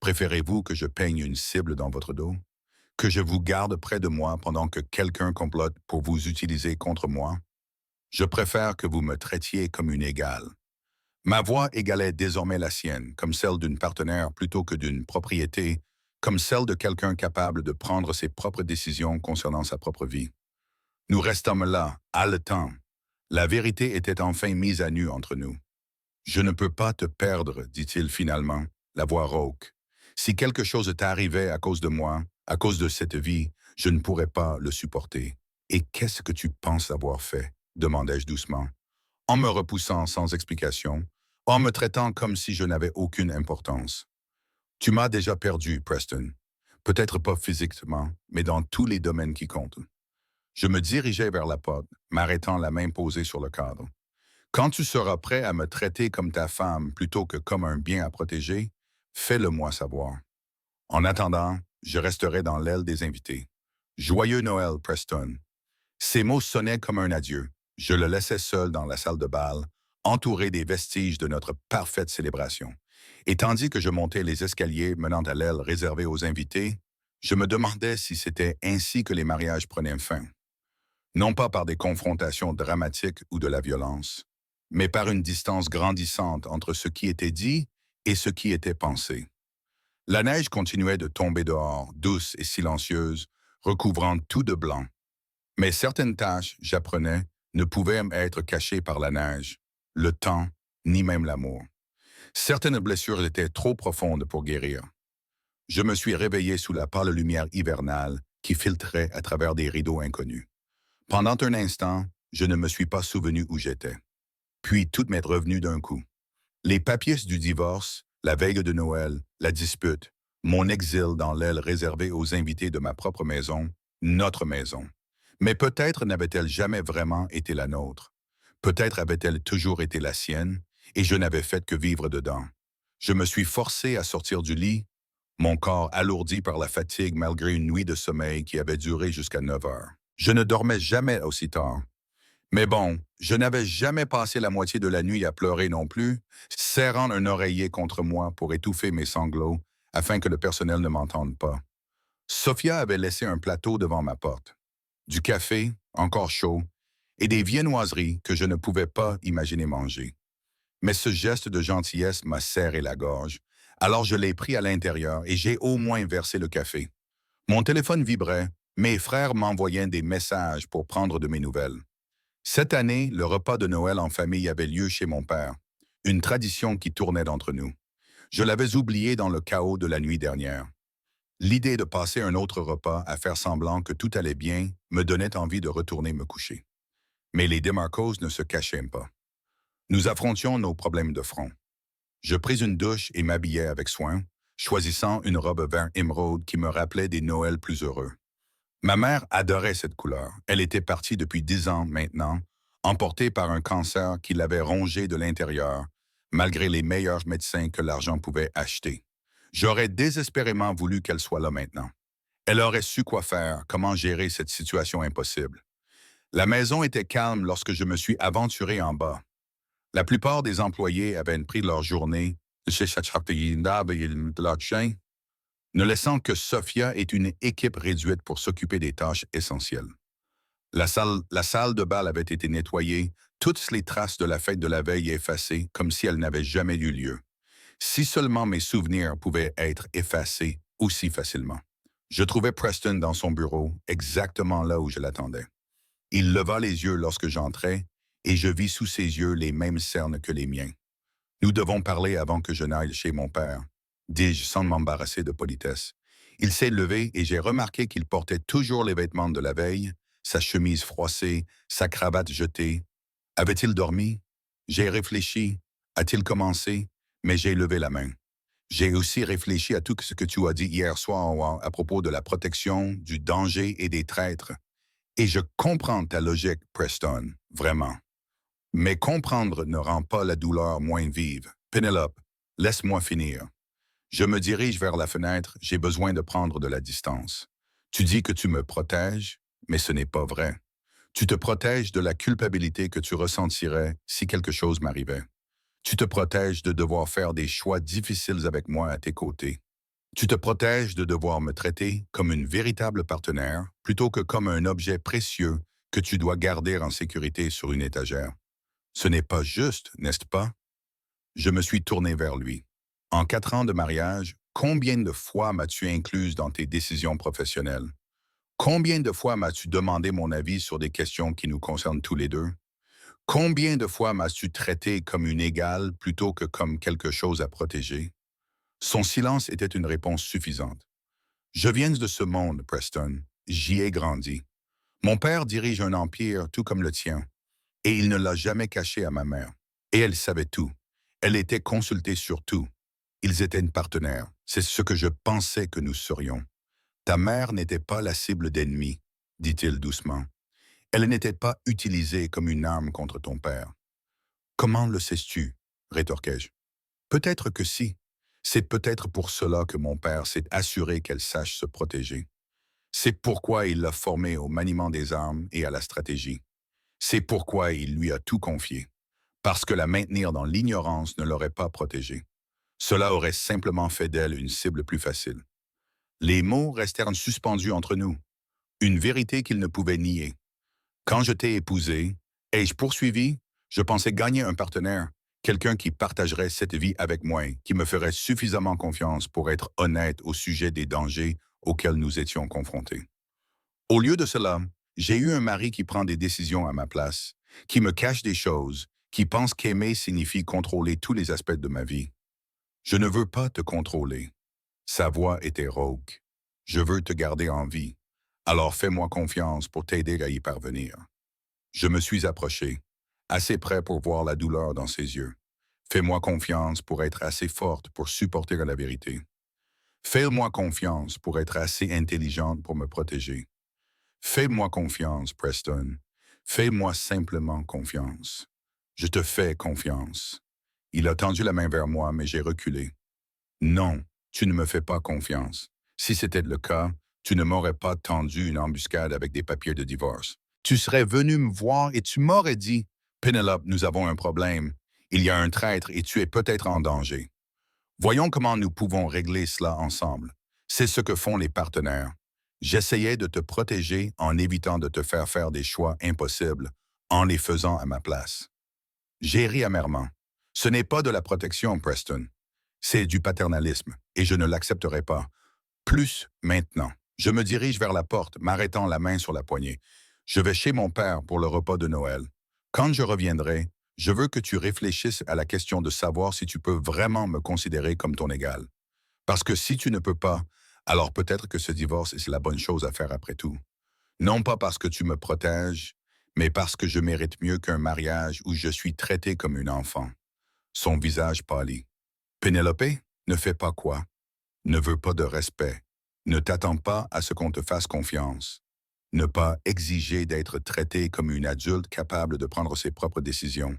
Préférez-vous que je peigne une cible dans votre dos? Que je vous garde près de moi pendant que quelqu'un complote pour vous utiliser contre moi? Je préfère que vous me traitiez comme une égale. Ma voix égalait désormais la sienne, comme celle d'une partenaire plutôt que d'une propriété, comme celle de quelqu'un capable de prendre ses propres décisions concernant sa propre vie. Nous restâmes là, haletants. La vérité était enfin mise à nu entre nous. « Je ne peux pas te perdre, dit-il finalement, la voix rauque. Si quelque chose t'arrivait à cause de moi, à cause de cette vie, je ne pourrais pas le supporter. Et qu'est-ce que tu penses avoir fait? Demandai-je doucement, en me repoussant sans explication, en me traitant comme si je n'avais aucune importance. Tu m'as déjà perdu, Preston. Peut-être pas physiquement, mais dans tous les domaines qui comptent. Je me dirigeais vers la porte, m'arrêtant la main posée sur le cadre. Quand tu seras prêt à me traiter comme ta femme plutôt que comme un bien à protéger, fais-le-moi savoir. En attendant, je resterai dans l'aile des invités. Joyeux Noël, Preston. Ces mots sonnaient comme un adieu. Je le laissais seul dans la salle de bal, entouré des vestiges de notre parfaite célébration. Et tandis que je montais les escaliers menant à l'aile réservée aux invités, je me demandais si c'était ainsi que les mariages prenaient fin. Non pas par des confrontations dramatiques ou de la violence, mais par une distance grandissante entre ce qui était dit et ce qui était pensé. La neige continuait de tomber dehors, douce et silencieuse, recouvrant tout de blanc. Mais certaines tâches, j'apprenais, ne pouvaient être cachées par la neige, le temps, ni même l'amour. Certaines blessures étaient trop profondes pour guérir. Je me suis réveillé sous la pâle lumière hivernale qui filtrait à travers des rideaux inconnus. Pendant un instant, je ne me suis pas souvenu où j'étais. Puis tout m'est revenu d'un coup. Les papiers du divorce, la veille de Noël, la dispute, mon exil dans l'aile réservée aux invités de ma propre maison, notre maison. Mais peut-être n'avait-elle jamais vraiment été la nôtre. Peut-être avait-elle toujours été la sienne, et je n'avais fait que vivre dedans. Je me suis forcé à sortir du lit, mon corps alourdi par la fatigue malgré une nuit de sommeil qui avait duré jusqu'à 9 heures. Je ne dormais jamais aussi tard. Mais bon, je n'avais jamais passé la moitié de la nuit à pleurer non plus, serrant un oreiller contre moi pour étouffer mes sanglots, afin que le personnel ne m'entende pas. Sophia avait laissé un plateau devant ma porte. Du café, encore chaud, et des viennoiseries que je ne pouvais pas imaginer manger. Mais ce geste de gentillesse m'a serré la gorge. Alors je l'ai pris à l'intérieur et j'ai au moins versé le café. Mon téléphone vibrait, mes frères m'envoyaient des messages pour prendre de mes nouvelles. Cette année, le repas de Noël en famille avait lieu chez mon père, une tradition qui tournait d'entre nous. Je l'avais oublié dans le chaos de la nuit dernière. L'idée de passer un autre repas à faire semblant que tout allait bien me donnait envie de retourner me coucher. Mais les DeMarcos ne se cachaient pas. Nous affrontions nos problèmes de front. Je pris une douche et m'habillai avec soin, choisissant une robe vert émeraude qui me rappelait des Noëls plus heureux. Ma mère adorait cette couleur. Elle était partie depuis 10 ans maintenant, emportée par un cancer qui l'avait rongée de l'intérieur, malgré les meilleurs médecins que l'argent pouvait acheter. J'aurais désespérément voulu qu'elle soit là maintenant. Elle aurait su quoi faire, comment gérer cette situation impossible. La maison était calme lorsque je me suis aventuré en bas. La plupart des employés avaient pris leur journée, ne laissant que Sophia et une équipe réduite pour s'occuper des tâches essentielles. La salle de bal avait été nettoyée, toutes les traces de la fête de la veille effacées comme si elles n'avaient jamais eu lieu. Si seulement mes souvenirs pouvaient être effacés aussi facilement. Je trouvais Preston dans son bureau, exactement là où je l'attendais. Il leva les yeux lorsque j'entrais, et je vis sous ses yeux les mêmes cernes que les miens. Nous devons parler avant que je n'aille chez mon père, dis-je sans m'embarrasser de politesse. Il s'est levé et j'ai remarqué qu'il portait toujours les vêtements de la veille, sa chemise froissée, sa cravate jetée. Avait-il dormi? J'ai réfléchi. A-t-il commencé? Mais j'ai levé la main. J'ai aussi réfléchi à tout ce que tu as dit hier soir à propos de la protection, du danger et des traîtres. Et je comprends ta logique, Preston, vraiment. Mais comprendre ne rend pas la douleur moins vive. Penelope, laisse-moi finir. Je me dirige vers la fenêtre, j'ai besoin de prendre de la distance. Tu dis que tu me protèges, mais ce n'est pas vrai. Tu te protèges de la culpabilité que tu ressentirais si quelque chose m'arrivait. Tu te protèges de devoir faire des choix difficiles avec moi à tes côtés. Tu te protèges de devoir me traiter comme une véritable partenaire plutôt que comme un objet précieux que tu dois garder en sécurité sur une étagère. Ce n'est pas juste, n'est-ce pas? Je me suis tourné vers lui. En 4 ans de mariage, combien de fois m'as-tu incluse dans tes décisions professionnelles? Combien de fois m'as-tu demandé mon avis sur des questions qui nous concernent tous les deux? Combien de fois m'as-tu traité comme une égale plutôt que comme quelque chose à protéger? Son silence était une réponse suffisante. Je viens de ce monde, Preston. J'y ai grandi. Mon père dirige un empire tout comme le tien, et il ne l'a jamais caché à ma mère. Et elle savait tout. Elle était consultée sur tout. Ils étaient une partenaire. C'est ce que je pensais que nous serions. Ta mère n'était pas la cible d'ennemis, dit-il doucement. Elle n'était pas utilisée comme une arme contre ton père. Comment le sais-tu? Rétorquai-je. Peut-être que si. C'est peut-être pour cela que mon père s'est assuré qu'elle sache se protéger. C'est pourquoi il l'a formée au maniement des armes et à la stratégie. C'est pourquoi il lui a tout confié. Parce que la maintenir dans l'ignorance ne l'aurait pas protégée. Cela aurait simplement fait d'elle une cible plus facile. Les mots restèrent suspendus entre nous, une vérité qu'il ne pouvait nier. Quand je t'ai épousé, ai-je poursuivi? Je pensais gagner un partenaire, quelqu'un qui partagerait cette vie avec moi, qui me ferait suffisamment confiance pour être honnête au sujet des dangers auxquels nous étions confrontés. Au lieu de cela, j'ai eu un mari qui prend des décisions à ma place, qui me cache des choses, qui pense qu'aimer signifie contrôler tous les aspects de ma vie. Je ne veux pas te contrôler. Sa voix était rauque. Je veux te garder en vie. Alors fais-moi confiance pour t'aider à y parvenir. Je me suis approché, assez près pour voir la douleur dans ses yeux. Fais-moi confiance pour être assez forte pour supporter la vérité. Fais-moi confiance pour être assez intelligente pour me protéger. Fais-moi confiance, Preston. Fais-moi simplement confiance. Je te fais confiance. Il a tendu la main vers moi, mais j'ai reculé. Non, tu ne me fais pas confiance. Si c'était le cas, tu ne m'aurais pas tendu une embuscade avec des papiers de divorce. Tu serais venu me voir et tu m'aurais dit, « Penelope, nous avons un problème. Il y a un traître et tu es peut-être en danger. » Voyons comment nous pouvons régler cela ensemble. C'est ce que font les partenaires. J'essayais de te protéger en évitant de te faire faire des choix impossibles, en les faisant à ma place. J'ai ri amèrement. Ce n'est pas de la protection, Preston. C'est du paternalisme, et je ne l'accepterai pas. Plus maintenant. Je me dirige vers la porte, m'arrêtant la main sur la poignée. Je vais chez mon père pour le repas de Noël. Quand je reviendrai, je veux que tu réfléchisses à la question de savoir si tu peux vraiment me considérer comme ton égal. Parce que si tu ne peux pas, alors peut-être que ce divorce est la bonne chose à faire après tout. Non pas parce que tu me protèges, mais parce que je mérite mieux qu'un mariage où je suis traité comme une enfant. Son visage pâlit. Pénélope ne fait pas quoi? Ne veut pas de respect. Ne t'attends pas à ce qu'on te fasse confiance. Ne pas exiger d'être traité comme une adulte capable de prendre ses propres décisions.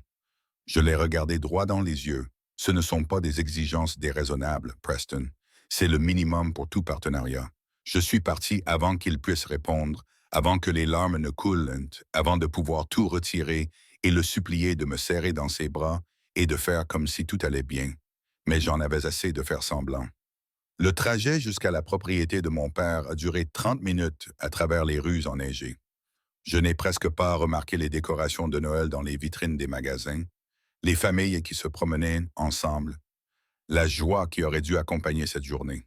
Je l'ai regardé droit dans les yeux. Ce ne sont pas des exigences déraisonnables, Preston. C'est le minimum pour tout partenariat. Je suis parti avant qu'il puisse répondre, avant que les larmes ne coulent, avant de pouvoir tout retirer et le supplier de me serrer dans ses bras et de faire comme si tout allait bien. Mais j'en avais assez de faire semblant. Le trajet jusqu'à la propriété de mon père a duré 30 minutes à travers les rues enneigées. Je n'ai presque pas remarqué les décorations de Noël dans les vitrines des magasins, les familles qui se promenaient ensemble, la joie qui aurait dû accompagner cette journée.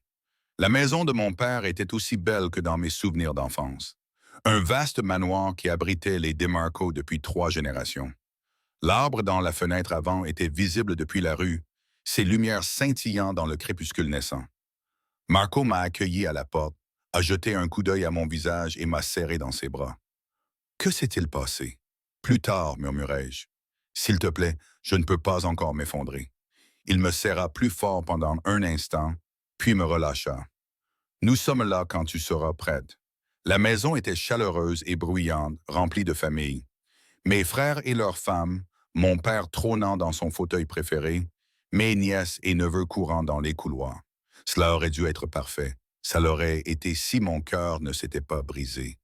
La maison de mon père était aussi belle que dans mes souvenirs d'enfance. Un vaste manoir qui abritait les DeMarco depuis 3 générations. L'arbre dans la fenêtre avant était visible depuis la rue, ses lumières scintillant dans le crépuscule naissant. Marco m'a accueilli à la porte, a jeté un coup d'œil à mon visage et m'a serré dans ses bras. Que s'est-il passé? Plus tard, murmurai-je. S'il te plaît, je ne peux pas encore m'effondrer. Il me serra plus fort pendant un instant, puis me relâcha. Nous sommes là quand tu seras prête. La maison était chaleureuse et bruyante, remplie de familles. Mes frères et leurs femmes, mon père trônant dans son fauteuil préféré, mes nièces et neveux courant dans les couloirs. Cela aurait dû être parfait. Ça l'aurait été si mon cœur ne s'était pas brisé.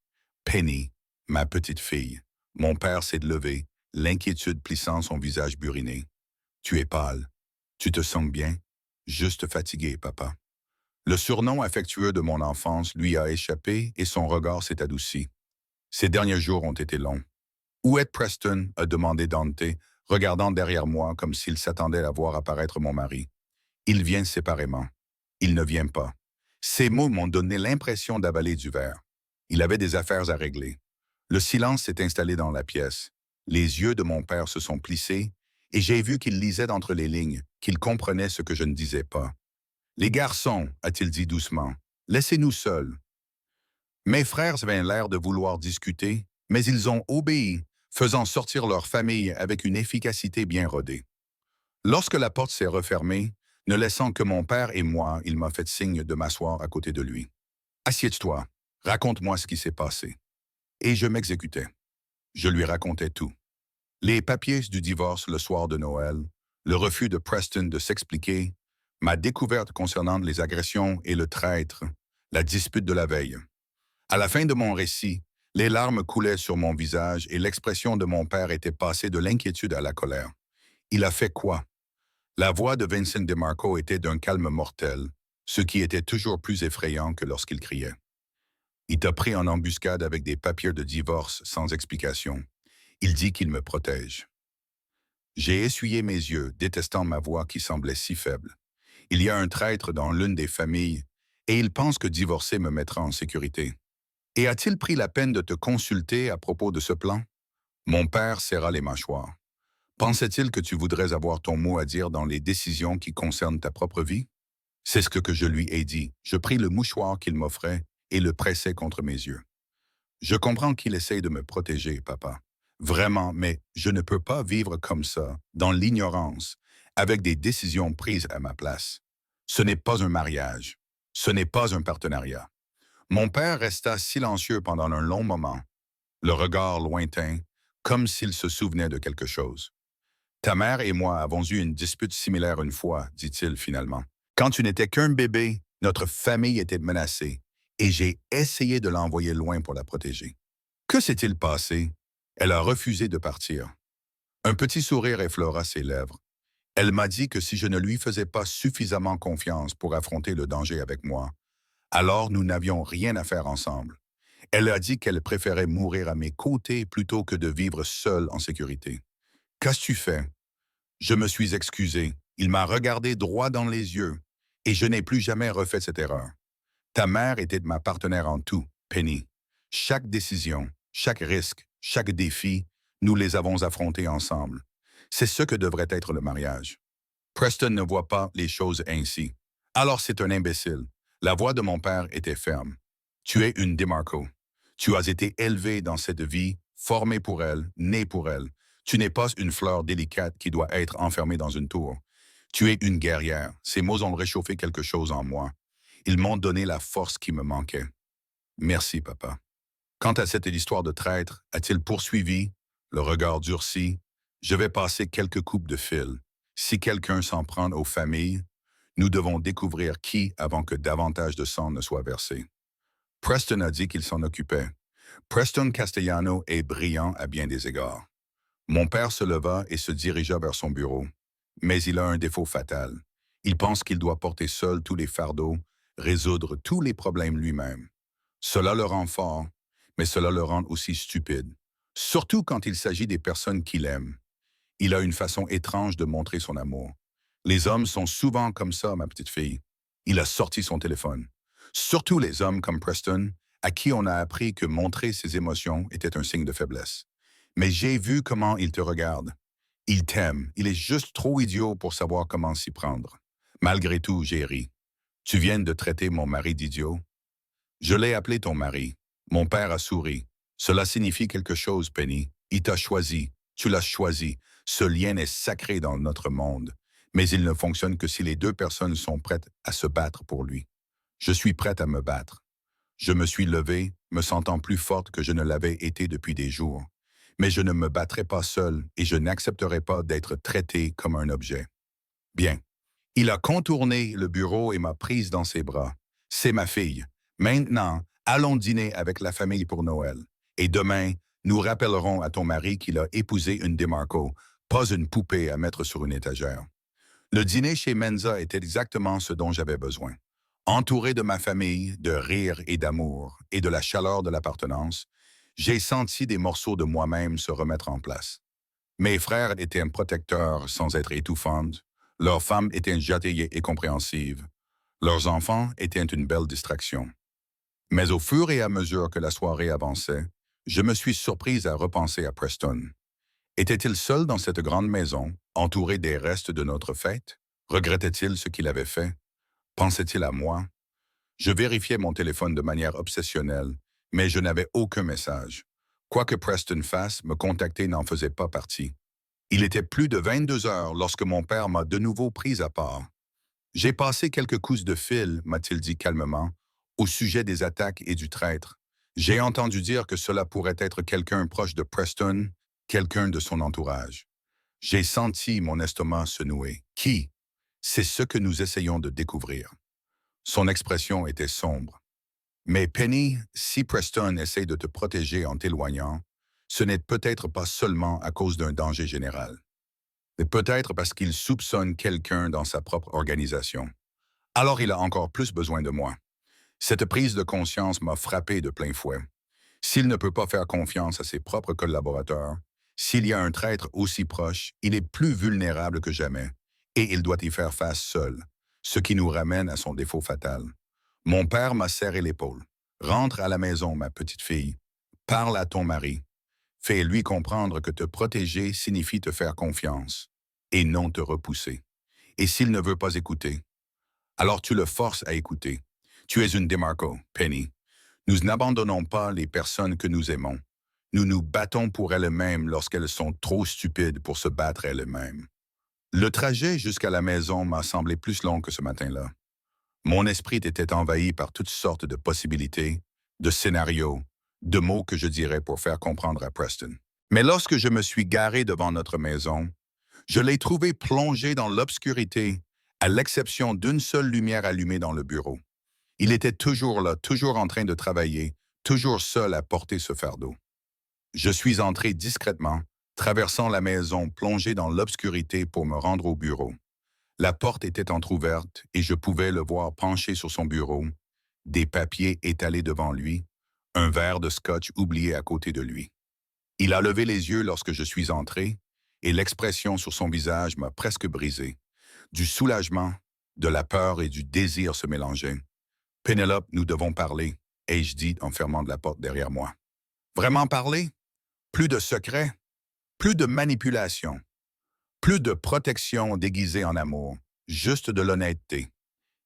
Penny, ma petite fille. Mon père s'est levé, l'inquiétude plissant son visage buriné. Tu es pâle. Tu te sens bien? Juste fatigué, papa. Le surnom affectueux de mon enfance lui a échappé et son regard s'est adouci. Ces derniers jours ont été longs. Où est Preston? A demandé Dante, regardant derrière moi comme s'il s'attendait à voir apparaître mon mari. Il vient séparément. Il ne vient pas. Ces mots m'ont donné l'impression d'avaler du verre. Il avait des affaires à régler. Le silence s'est installé dans la pièce. Les yeux de mon père se sont plissés et j'ai vu qu'il lisait d'entre les lignes, qu'il comprenait ce que je ne disais pas. Les garçons, a-t-il dit doucement, laissez-nous seuls. Mes frères avaient l'air de vouloir discuter, mais ils ont obéi, faisant sortir leur famille avec une efficacité bien rodée. Lorsque la porte s'est refermée, ne laissant que mon père et moi, il m'a fait signe de m'asseoir à côté de lui. Assieds-toi, raconte-moi ce qui s'est passé. Et je m'exécutais. Je lui racontais tout. Les papiers du divorce le soir de Noël, le refus de Preston de s'expliquer, ma découverte concernant les agressions et le traître, la dispute de la veille. À la fin de mon récit, les larmes coulaient sur mon visage et l'expression de mon père était passée de l'inquiétude à la colère. Il a fait quoi? La voix de Vincent DeMarco était d'un calme mortel, ce qui était toujours plus effrayant que lorsqu'il criait. Il t'a pris en embuscade avec des papiers de divorce sans explication. Il dit qu'il me protège. J'ai essuyé mes yeux, détestant ma voix qui semblait si faible. Il y a un traître dans l'une des familles, et il pense que divorcer me mettra en sécurité. Et a-t-il pris la peine de te consulter à propos de ce plan? Mon père serra les mâchoires. Pensait-il que tu voudrais avoir ton mot à dire dans les décisions qui concernent ta propre vie? C'est ce que je lui ai dit. Je pris le mouchoir qu'il m'offrait et le pressai contre mes yeux. Je comprends qu'il essaye de me protéger, papa. Vraiment, mais je ne peux pas vivre comme ça, dans l'ignorance, avec des décisions prises à ma place. Ce n'est pas un mariage. Ce n'est pas un partenariat. Mon père resta silencieux pendant un long moment, le regard lointain, comme s'il se souvenait de quelque chose. Ta mère et moi avons eu une dispute similaire une fois, dit-il finalement. Quand tu n'étais qu'un bébé, notre famille était menacée, et j'ai essayé de l'envoyer loin pour la protéger. Que s'est-il passé? Elle a refusé de partir. Un petit sourire effleura ses lèvres. Elle m'a dit que si je ne lui faisais pas suffisamment confiance pour affronter le danger avec moi, alors nous n'avions rien à faire ensemble. Elle a dit qu'elle préférait mourir à mes côtés plutôt que de vivre seule en sécurité. Qu'as-tu fait? Je me suis excusé. Il m'a regardé droit dans les yeux et je n'ai plus jamais refait cette erreur. Ta mère était ma partenaire en tout, Penny. Chaque décision, chaque risque, chaque défi, nous les avons affrontés ensemble. C'est ce que devrait être le mariage. Preston ne voit pas les choses ainsi. Alors c'est un imbécile. La voix de mon père était ferme. Tu es une DeMarco. Tu as été élevée dans cette vie, formée pour elle, née pour elle. Tu n'es pas une fleur délicate qui doit être enfermée dans une tour. Tu es une guerrière. Ces mots ont réchauffé quelque chose en moi. Ils m'ont donné la force qui me manquait. Merci, papa. Quant à cette histoire de traître, a-t-il poursuivi, le regard durci? Je vais passer quelques coupes de fil. Si quelqu'un s'en prend aux familles, nous devons découvrir qui avant que davantage de sang ne soit versé. Preston a dit qu'il s'en occupait. Preston Castellano est brillant à bien des égards. Mon père se leva et se dirigea vers son bureau. Mais il a un défaut fatal. Il pense qu'il doit porter seul tous les fardeaux, résoudre tous les problèmes lui-même. Cela le rend fort, mais cela le rend aussi stupide. Surtout quand il s'agit des personnes qu'il aime. Il a une façon étrange de montrer son amour. Les hommes sont souvent comme ça, ma petite fille. Il a sorti son téléphone. Surtout les hommes comme Preston, à qui on a appris que montrer ses émotions était un signe de faiblesse. Mais j'ai vu comment il te regarde. Il t'aime. Il est juste trop idiot pour savoir comment s'y prendre. Malgré tout, j'ai ri. Tu viens de traiter mon mari d'idiot? Je l'ai appelé ton mari. Mon père a souri. Cela signifie quelque chose, Penny. Il t'a choisi. Tu l'as choisi. Ce lien est sacré dans notre monde. Mais il ne fonctionne que si les deux personnes sont prêtes à se battre pour lui. Je suis prête à me battre. Je me suis levée, me sentant plus forte que je ne l'avais été depuis des jours. Mais je ne me battrai pas seule et je n'accepterai pas d'être traité comme un objet. Bien. Il a contourné le bureau et m'a prise dans ses bras. C'est ma fille. Maintenant, allons dîner avec la famille pour Noël. Et demain, nous rappellerons à ton mari qu'il a épousé une DeMarco, pas une poupée à mettre sur une étagère. Le dîner chez Menza était exactement ce dont j'avais besoin. Entouré de ma famille, de rire et d'amour, et de la chaleur de l'appartenance, j'ai senti des morceaux de moi-même se remettre en place. Mes frères étaient un protecteur sans être étouffantes. Leurs femmes étaient gentilles et compréhensives. Leurs enfants étaient une belle distraction. Mais au fur et à mesure que la soirée avançait, je me suis surprise à repenser à Preston. Était-il seul dans cette grande maison, entouré des restes de notre fête? Regrettait-il ce qu'il avait fait? Pensait-il à moi? Je vérifiais mon téléphone de manière obsessionnelle, mais je n'avais aucun message. Quoi que Preston fasse, me contacter n'en faisait pas partie. Il était plus de 22 heures lorsque mon père m'a de nouveau pris à part. J'ai passé quelques coups de fil, m'a-t-il dit calmement, au sujet des attaques et du traître. J'ai entendu dire que cela pourrait être quelqu'un proche de Preston, quelqu'un de son entourage. J'ai senti mon estomac se nouer. Qui? C'est ce que nous essayons de découvrir. Son expression était sombre. Mais Penny, si Preston essaie de te protéger en t'éloignant, ce n'est peut-être pas seulement à cause d'un danger général. C'est peut-être parce qu'il soupçonne quelqu'un dans sa propre organisation. Alors il a encore plus besoin de moi. Cette prise de conscience m'a frappé de plein fouet. S'il ne peut pas faire confiance à ses propres collaborateurs, s'il y a un traître aussi proche, il est plus vulnérable que jamais, et il doit y faire face seul, ce qui nous ramène à son défaut fatal. Mon père m'a serré l'épaule. Rentre à la maison, ma petite fille. Parle à ton mari. Fais-lui comprendre que te protéger signifie te faire confiance, et non te repousser. Et s'il ne veut pas écouter, alors tu le forces à écouter. Tu es une DeMarco, Penny. Nous n'abandonnons pas les personnes que nous aimons. Nous nous battons pour elles-mêmes lorsqu'elles sont trop stupides pour se battre elles-mêmes. Le trajet jusqu'à la maison m'a semblé plus long que ce matin-là. Mon esprit était envahi par toutes sortes de possibilités, de scénarios, de mots que je dirais pour faire comprendre à Preston. Mais lorsque je me suis garé devant notre maison, je l'ai trouvé plongé dans l'obscurité, à l'exception d'une seule lumière allumée dans le bureau. Il était toujours là, toujours en train de travailler, toujours seul à porter ce fardeau. Je suis entré discrètement, traversant la maison, plongé dans l'obscurité pour me rendre au bureau. La porte était entr'ouverte et je pouvais le voir penché sur son bureau, des papiers étalés devant lui, un verre de scotch oublié à côté de lui. Il a levé les yeux lorsque je suis entré et l'expression sur son visage m'a presque brisé. Du soulagement, de la peur et du désir se mélangeaient. Pénélope, nous devons parler, ai-je dit en fermant la porte derrière moi. Vraiment parler? Plus de secrets, plus de manipulation, plus de protection déguisée en amour, juste de l'honnêteté.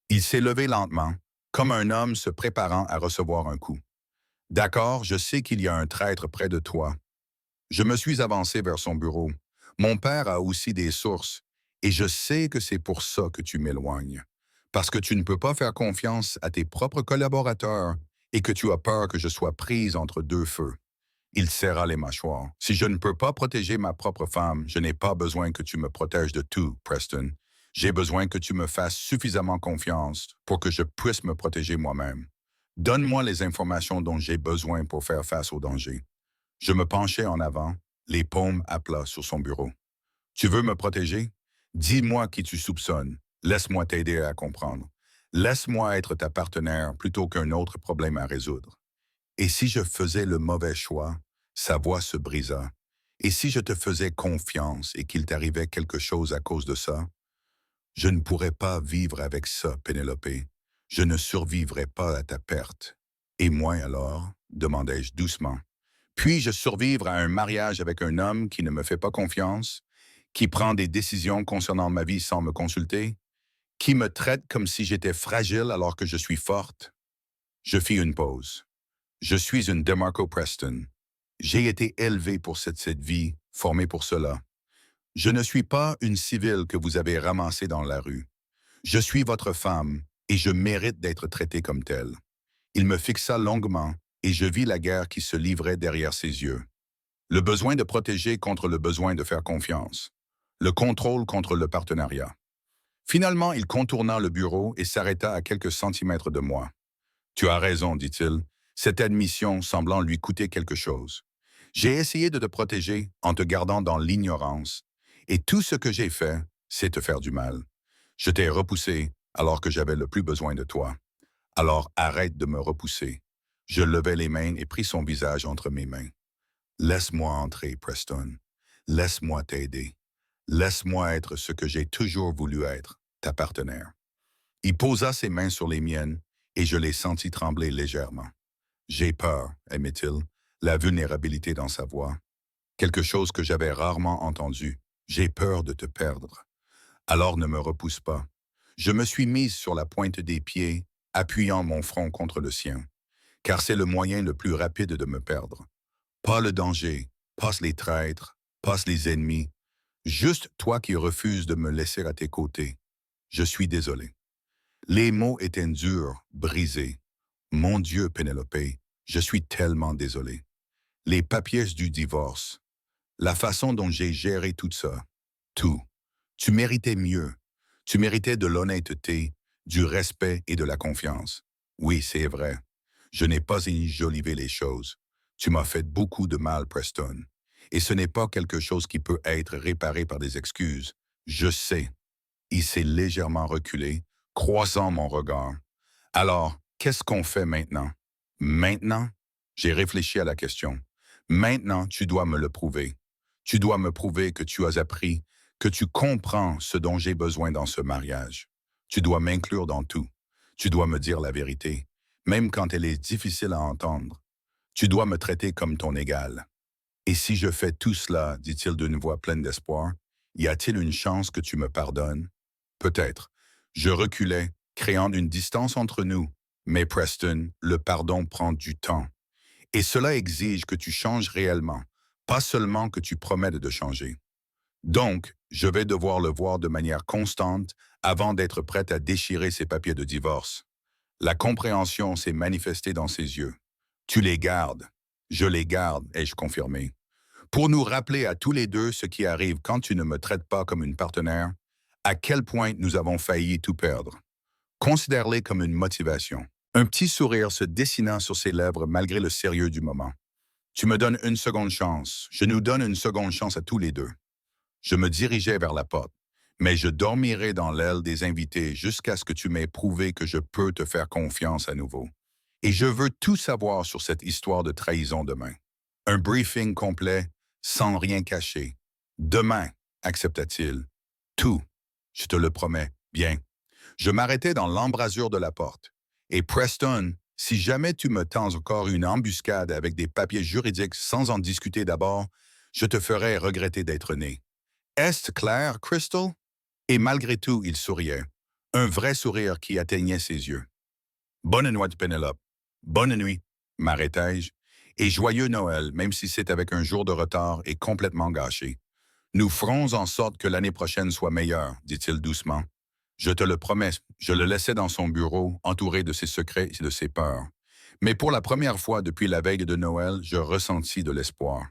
Il s'est levé lentement, comme un homme se préparant à recevoir un coup. D'accord, je sais qu'il y a un traître près de toi. Je me suis avancé vers son bureau. Mon père a aussi des sources, et je sais que c'est pour ça que tu m'éloignes. Parce que tu ne peux pas faire confiance à tes propres collaborateurs et que tu as peur que je sois prise entre deux feux. Il serra les mâchoires. Si je ne peux pas protéger ma propre femme, je n'ai pas besoin que tu me protèges de tout, Preston. J'ai besoin que tu me fasses suffisamment confiance pour que je puisse me protéger moi-même. Donne-moi les informations dont j'ai besoin pour faire face au danger. Je me penchai en avant, les paumes à plat sur son bureau. Tu veux me protéger? Dis-moi qui tu soupçonnes. Laisse-moi t'aider à comprendre. Laisse-moi être ta partenaire plutôt qu'un autre problème à résoudre. Et si je faisais le mauvais choix, sa voix se brisa. Et si je te faisais confiance et qu'il t'arrivait quelque chose à cause de ça? Je ne pourrais pas vivre avec ça, Pénélope. Je ne survivrais pas à ta perte. Et moi alors? Demandai-je doucement. Puis-je survivre à un mariage avec un homme qui ne me fait pas confiance, qui prend des décisions concernant ma vie sans me consulter, qui me traite comme si j'étais fragile alors que je suis forte? Je fis une pause. Je suis une DeMarco Preston. J'ai été élevé pour cette vie, formé pour cela. Je ne suis pas une civile que vous avez ramassée dans la rue. Je suis votre femme et je mérite d'être traitée comme telle. Il me fixa longuement et je vis la guerre qui se livrait derrière ses yeux. Le besoin de protéger contre le besoin de faire confiance. Le contrôle contre le partenariat. Finalement, il contourna le bureau et s'arrêta à quelques centimètres de moi. Tu as raison, dit-il, cette admission semblant lui coûter quelque chose. J'ai essayé de te protéger en te gardant dans l'ignorance, et tout ce que j'ai fait, c'est te faire du mal. Je t'ai repoussé alors que j'avais le plus besoin de toi. Alors arrête de me repousser. Je levai les mains et pris son visage entre mes mains. Laisse-moi entrer, Preston. Laisse-moi t'aider. Laisse-moi être ce que j'ai toujours voulu être, ta partenaire. Il posa ses mains sur les miennes et je les sentis trembler légèrement. J'ai peur, aimait-il, la vulnérabilité dans sa voix. Quelque chose que j'avais rarement entendu. J'ai peur de te perdre. Alors ne me repousse pas. Je me suis mise sur la pointe des pieds, appuyant mon front contre le sien, car c'est le moyen le plus rapide de me perdre. Pas le danger, pas les traîtres, pas les ennemis, juste toi qui refuses de me laisser à tes côtés. Je suis désolé. Les mots étaient durs, brisés. Mon Dieu, Pénélope, je suis tellement désolé. Les papiers du divorce, la façon dont j'ai géré tout ça, tout. Tu méritais mieux. Tu méritais de l'honnêteté, du respect et de la confiance. Oui, c'est vrai. Je n'ai pas enjolivé les choses. Tu m'as fait beaucoup de mal, Preston. Et ce n'est pas quelque chose qui peut être réparé par des excuses. Je sais. Il s'est légèrement reculé, croisant mon regard. Alors, qu'est-ce qu'on fait maintenant? Maintenant? J'ai réfléchi à la question. Maintenant, tu dois me le prouver. Tu dois me prouver que tu as appris, que tu comprends ce dont j'ai besoin dans ce mariage. Tu dois m'inclure dans tout. Tu dois me dire la vérité, même quand elle est difficile à entendre. Tu dois me traiter comme ton égal. Et si je fais tout cela, dit-il d'une voix pleine d'espoir, y a-t-il une chance que tu me pardonnes? Peut-être. Je reculais, créant une distance entre nous. Mais Preston, le pardon prend du temps. Et cela exige que tu changes réellement, pas seulement que tu promettes de changer. Donc, je vais devoir le voir de manière constante avant d'être prête à déchirer ses papiers de divorce. La compréhension s'est manifestée dans ses yeux. Tu les gardes. Je les garde, ai-je confirmé. Pour nous rappeler à tous les deux ce qui arrive quand tu ne me traites pas comme une partenaire, à quel point nous avons failli tout perdre. Considère-les comme une motivation. Un petit sourire se dessina sur ses lèvres malgré le sérieux du moment. Tu me donnes une seconde chance. Je nous donne une seconde chance à tous les deux. Je me dirigeais vers la porte, mais je dormirai dans l'aile des invités jusqu'à ce que tu m'aies prouvé que je peux te faire confiance à nouveau. Et je veux tout savoir sur cette histoire de trahison demain. Un briefing complet, sans rien cacher. Demain, accepta-t-il. Tout, je te le promets, bien. Je m'arrêtai dans l'embrasure de la porte. Et Preston, si jamais tu me tends encore une embuscade avec des papiers juridiques sans en discuter d'abord, je te ferai regretter d'être né. Est-ce clair, Crystal? Et malgré tout, il souriait. Un vrai sourire qui atteignait ses yeux. Bonne nuit, Pénélope. Bonne nuit, m'arrêtai-je. Et joyeux Noël, même si c'est avec un jour de retard et complètement gâché. Nous ferons en sorte que l'année prochaine soit meilleure, dit-il doucement. Je te le promets, je le laissai dans son bureau, entouré de ses secrets et de ses peurs. Mais pour la première fois depuis la veille de Noël, je ressentis de l'espoir.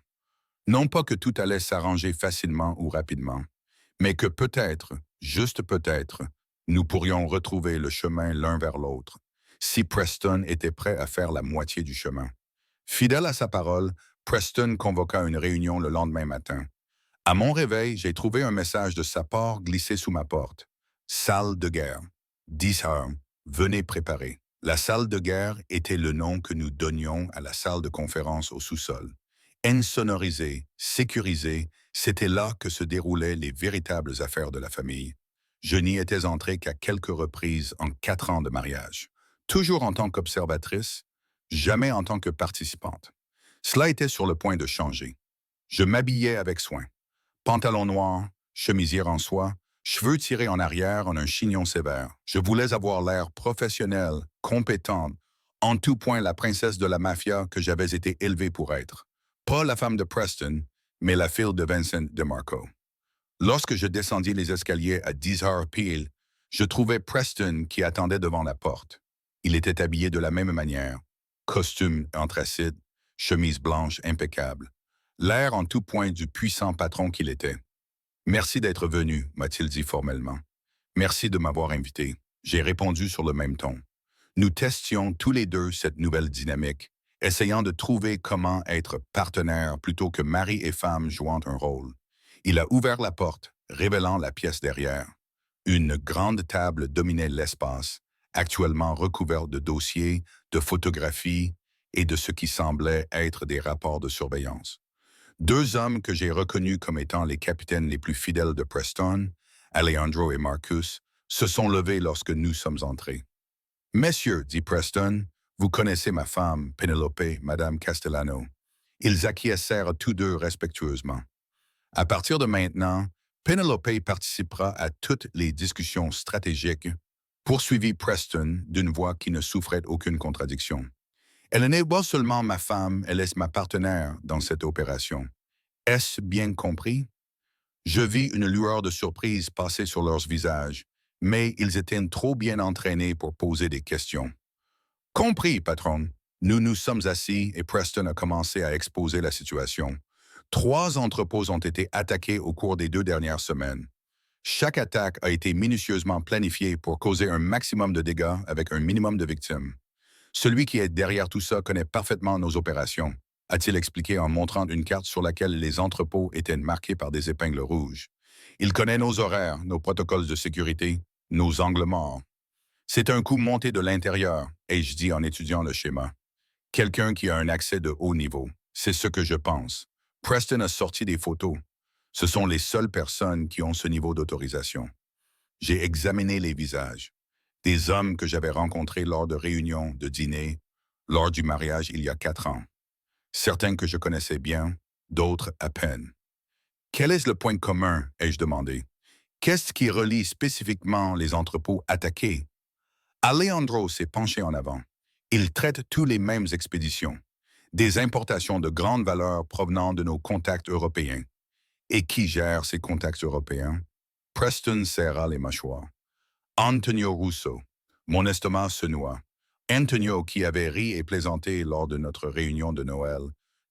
Non pas que tout allait s'arranger facilement ou rapidement, mais que peut-être, juste peut-être, nous pourrions retrouver le chemin l'un vers l'autre, si Preston était prêt à faire la moitié du chemin. Fidèle à sa parole, Preston convoqua une réunion le lendemain matin. À mon réveil, j'ai trouvé un message de sa part glissé sous ma porte. Salle de guerre. 10 heures. Venez préparer. La salle de guerre était le nom que nous donnions à la salle de conférence au sous-sol. Insonorisée, sécurisée, c'était là que se déroulaient les véritables affaires de la famille. Je n'y étais entré qu'à quelques reprises en 4 ans de mariage. Toujours en tant qu'observatrice, jamais en tant que participante. Cela était sur le point de changer. Je m'habillais avec soin. Pantalon noir, chemisière en soie, cheveux tirés en arrière en un chignon sévère. Je voulais avoir l'air professionnel, compétente, en tout point la princesse de la mafia que j'avais été élevée pour être. Pas la femme de Preston, mais la fille de Vincent DeMarco. Lorsque je descendis les escaliers à 10 heures pile, je trouvais Preston qui attendait devant la porte. Il était habillé de la même manière, costume anthracite, chemise blanche impeccable. L'air en tout point du puissant patron qu'il était. « Merci d'être venu », m'a-t-il dit formellement. « Merci de m'avoir invité. » J'ai répondu sur le même ton. Nous testions tous les deux cette nouvelle dynamique, essayant de trouver comment être partenaires plutôt que mari et femme jouant un rôle. Il a ouvert la porte, révélant la pièce derrière. Une grande table dominait l'espace, actuellement recouverte de dossiers, de photographies et de ce qui semblait être des rapports de surveillance. 2 hommes que j'ai reconnus comme étant les capitaines les plus fidèles de Preston, Alejandro et Marcus, se sont levés lorsque nous sommes entrés. « Messieurs, dit Preston, vous connaissez ma femme, Penelope, Madame Castellano. » Ils acquiescèrent tous deux respectueusement. À partir de maintenant, Penelope participera à toutes les discussions stratégiques, poursuivit Preston d'une voix qui ne souffrait aucune contradiction. Elle n'est pas seulement ma femme, elle est ma partenaire dans cette opération. Est-ce bien compris? Je vis une lueur de surprise passer sur leurs visages, mais ils étaient trop bien entraînés pour poser des questions. Compris, patron. Nous nous sommes assis et Preston a commencé à exposer la situation. 3 entrepôts ont été attaqués au cours des 2 dernières semaines. Chaque attaque a été minutieusement planifiée pour causer un maximum de dégâts avec un minimum de victimes. Celui qui est derrière tout ça connaît parfaitement nos opérations, a-t-il expliqué en montrant une carte sur laquelle les entrepôts étaient marqués par des épingles rouges. Il connaît nos horaires, nos protocoles de sécurité, nos angles morts. C'est un coup monté de l'intérieur, ai-je dit en étudiant le schéma. Quelqu'un qui a un accès de haut niveau. C'est ce que je pense. Preston a sorti des photos. Ce sont les seules personnes qui ont ce niveau d'autorisation. J'ai examiné les visages. Des hommes que j'avais rencontrés lors de réunions, de dîners, lors du mariage il y a 4 ans. Certains que je connaissais bien, d'autres à peine. Quel est le point commun, ai-je demandé? Qu'est-ce qui relie spécifiquement les entrepôts attaqués? Alejandro s'est penché en avant. Il traite tous les mêmes expéditions. Des importations de grande valeur provenant de nos contacts européens. Et qui gère ces contacts européens? Preston serra les mâchoires. Antonio Russo. Mon estomac se noie. Antonio, qui avait ri et plaisanté lors de notre réunion de Noël,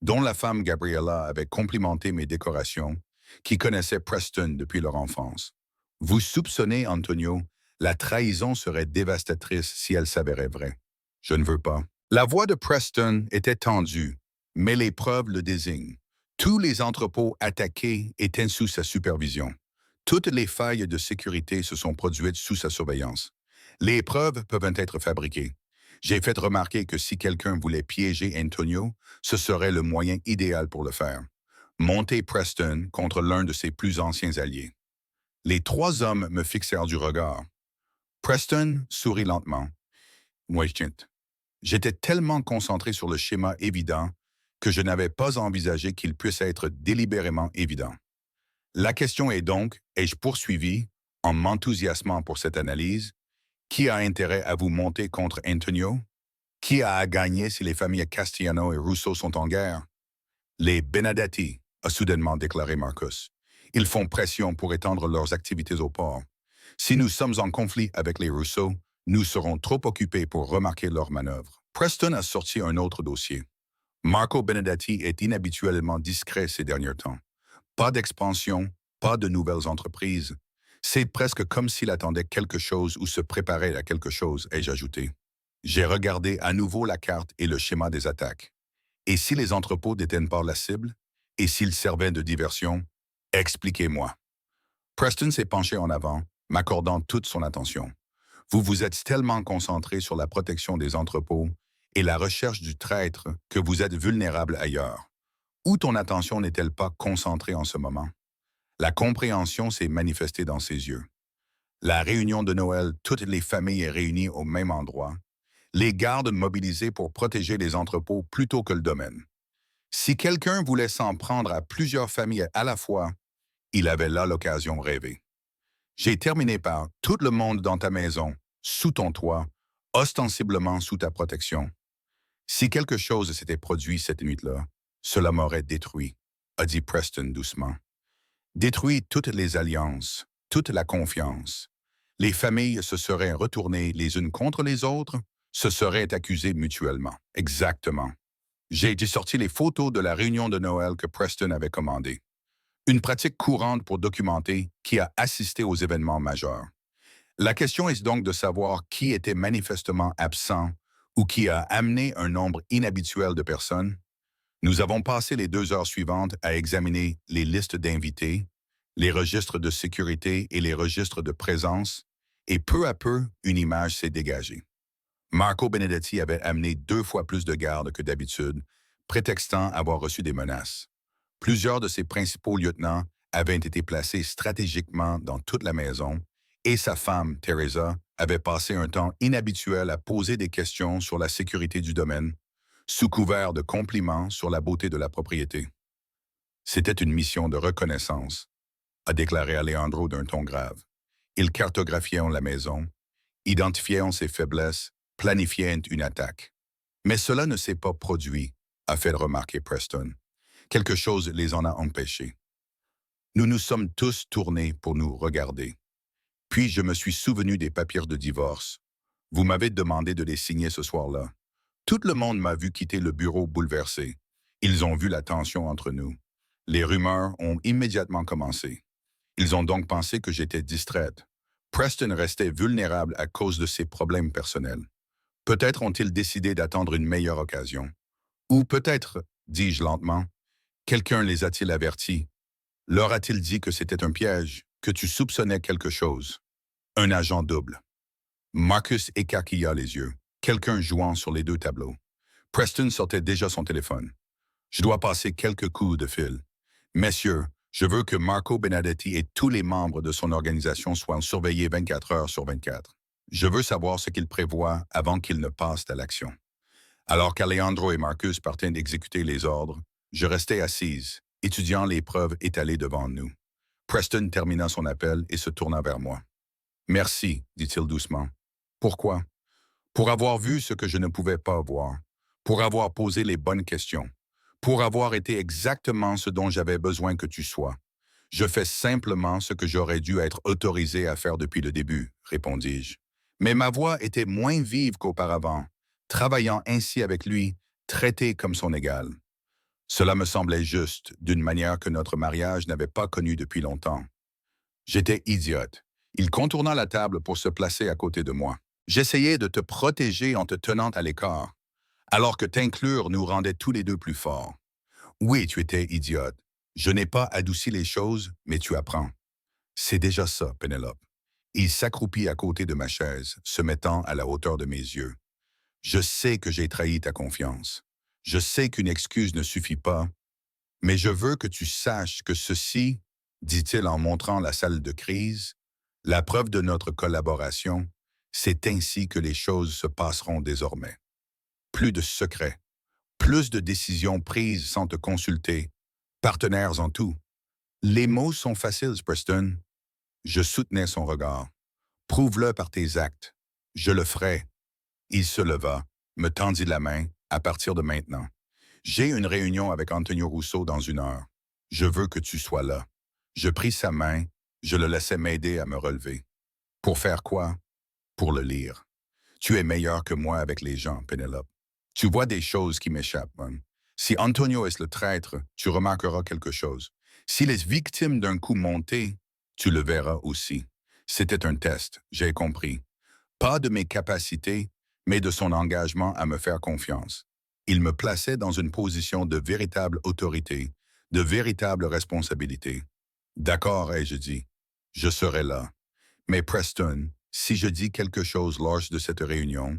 dont la femme Gabriella avait complimenté mes décorations, qui connaissait Preston depuis leur enfance. Vous soupçonnez, Antonio, la trahison serait dévastatrice si elle s'avérait vraie. Je ne veux pas. La voix de Preston était tendue, Mais les preuves le désignent. Tous les entrepôts attaqués étaient sous sa supervision. Toutes les failles de sécurité se sont produites sous sa surveillance. Les preuves peuvent être fabriquées. J'ai fait remarquer que si quelqu'un voulait piéger Antonio, ce serait le moyen idéal pour le faire. Monter Preston contre l'un de ses plus anciens alliés. Les trois hommes me fixèrent du regard. Preston sourit lentement. Moi, j'étais tellement concentré sur le schéma évident que je n'avais pas envisagé qu'il puisse être délibérément évident. La question est donc, ai-je poursuivi, en m'enthousiasmant pour cette analyse, qui a intérêt à vous monter contre Antonio? Qui a à gagner si les familles Castellano et Russo sont en guerre? Les Benedetti, a soudainement déclaré Marcus. Ils font pression pour étendre leurs activités au port. Si nous sommes en conflit avec les Russo, nous serons trop occupés pour remarquer leurs manœuvres. Preston a sorti un autre dossier. Marco Benedetti est inhabituellement discret ces derniers temps. Pas d'expansion, pas de nouvelles entreprises. C'est presque comme s'il attendait quelque chose ou se préparait à quelque chose, ai-je ajouté. J'ai regardé à nouveau la carte et le schéma des attaques. Et si les entrepôts détiennent pas la cible? Et s'ils servaient de diversion? Expliquez-moi. Preston s'est penché en avant, m'accordant toute son attention. Vous vous êtes tellement concentré sur la protection des entrepôts et la recherche du traître que vous êtes vulnérable ailleurs. Où ton attention n'est-elle pas concentrée en ce moment? La compréhension s'est manifestée dans ses yeux. La réunion de Noël, toutes les familles réunies au même endroit. Les gardes mobilisés pour protéger les entrepôts plutôt que le domaine. Si quelqu'un voulait s'en prendre à plusieurs familles à la fois, il avait là l'occasion rêvée. J'ai terminé par tout le monde dans ta maison, sous ton toit, ostensiblement sous ta protection. Si quelque chose s'était produit cette nuit-là, cela m'aurait détruit, a dit Preston doucement. Détruit toutes les alliances, toute la confiance. Les familles se seraient retournées les unes contre les autres, se seraient accusées mutuellement. Exactement. J'ai sorti les photos de la réunion de Noël que Preston avait commandée. Une pratique courante pour documenter qui a assisté aux événements majeurs. La question est donc de savoir qui était manifestement absent ou qui a amené un nombre inhabituel de personnes. Nous avons passé les 2 heures suivantes à examiner les listes d'invités, les registres de sécurité et les registres de présence, et peu à peu, une image s'est dégagée. Marco Benedetti avait amené 2 fois plus de gardes que d'habitude, prétextant avoir reçu des menaces. Plusieurs de ses principaux lieutenants avaient été placés stratégiquement dans toute la maison, et sa femme, Teresa, avait passé un temps inhabituel à poser des questions sur la sécurité du domaine, sous couvert de compliments sur la beauté de la propriété. C'était une mission de reconnaissance, a déclaré Alejandro d'un ton grave. Ils cartographiaient la maison, identifiaient ses faiblesses, planifiaient une attaque. Mais cela ne s'est pas produit, a fait remarquer Preston. Quelque chose les en a empêchés. Nous nous sommes tous tournés pour nous regarder. Puis je me suis souvenu des papiers de divorce. Vous m'avez demandé de les signer ce soir-là. Tout le monde m'a vu quitter le bureau bouleversé. Ils ont vu la tension entre nous. Les rumeurs ont immédiatement commencé. Ils ont donc pensé que j'étais distraite. Preston restait vulnérable à cause de ses problèmes personnels. Peut-être ont-ils décidé d'attendre une meilleure occasion. Ou peut-être, dis-je lentement, quelqu'un les a-t-il avertis? Leur a-t-il dit que c'était un piège, que tu soupçonnais quelque chose? Un agent double. Marcus écarquilla les yeux, quelqu'un jouant sur les 2 tableaux. Preston sortait déjà son téléphone. Je dois passer quelques coups de fil. Messieurs, je veux que Marco Benedetti et tous les membres de son organisation soient surveillés 24 heures sur 24. Je veux savoir ce qu'il prévoit avant qu'il ne passe à l'action. Alors qu'Alejandro et Marcus partaient d'exécuter les ordres, je restais assise, étudiant les preuves étalées devant nous. Preston termina son appel et se tourna vers moi. Merci, dit-il doucement. Pourquoi? Pour avoir vu ce que je ne pouvais pas voir, pour avoir posé les bonnes questions, pour avoir été exactement ce dont j'avais besoin que tu sois. Je fais simplement ce que j'aurais dû être autorisé à faire depuis le début, répondis-je. Mais ma voix était moins vive qu'auparavant, travaillant ainsi avec lui, traité comme son égal. Cela me semblait juste, d'une manière que notre mariage n'avait pas connue depuis longtemps. J'étais idiote. Il contourna la table pour se placer à côté de moi. J'essayais de te protéger en te tenant à l'écart. alors que t'inclure nous rendait tous les deux plus forts. Oui, tu étais idiote. Je n'ai pas adouci les choses, mais tu apprends. C'est déjà ça, Pénélope. Il s'accroupit à côté de ma chaise, se mettant à la hauteur de mes yeux. Je sais que j'ai trahi ta confiance. Je sais qu'une excuse ne suffit pas, mais je veux que tu saches que ceci, dit-il en montrant la salle de crise, la preuve de notre collaboration, c'est ainsi que les choses se passeront désormais. Plus de secrets, plus de décisions prises sans te consulter, partenaires en tout. Les mots sont faciles, Preston. Je soutenais son regard. Prouve-le par tes actes. Je le ferai. Il se leva, me tendit la main, à partir de maintenant. J'ai une réunion avec Antonio Rousseau dans 1 heure. Je veux que tu sois là. Je pris sa main, je le laissai m'aider à me relever. Pour faire quoi? Pour le lire. Tu es meilleur que moi avec les gens, Pénélope. Tu vois des choses qui m'échappent, hein. Si Antonio est le traître, tu remarqueras quelque chose. S'il est victime d'un coup monté, tu le verras aussi. C'était un test, j'ai compris. Pas de mes capacités, mais de son engagement à me faire confiance. Il me plaçait dans une position de véritable autorité, de véritable responsabilité. D'accord, ai-je dit. Je serai là. Mais Preston, si je dis quelque chose lors de cette réunion,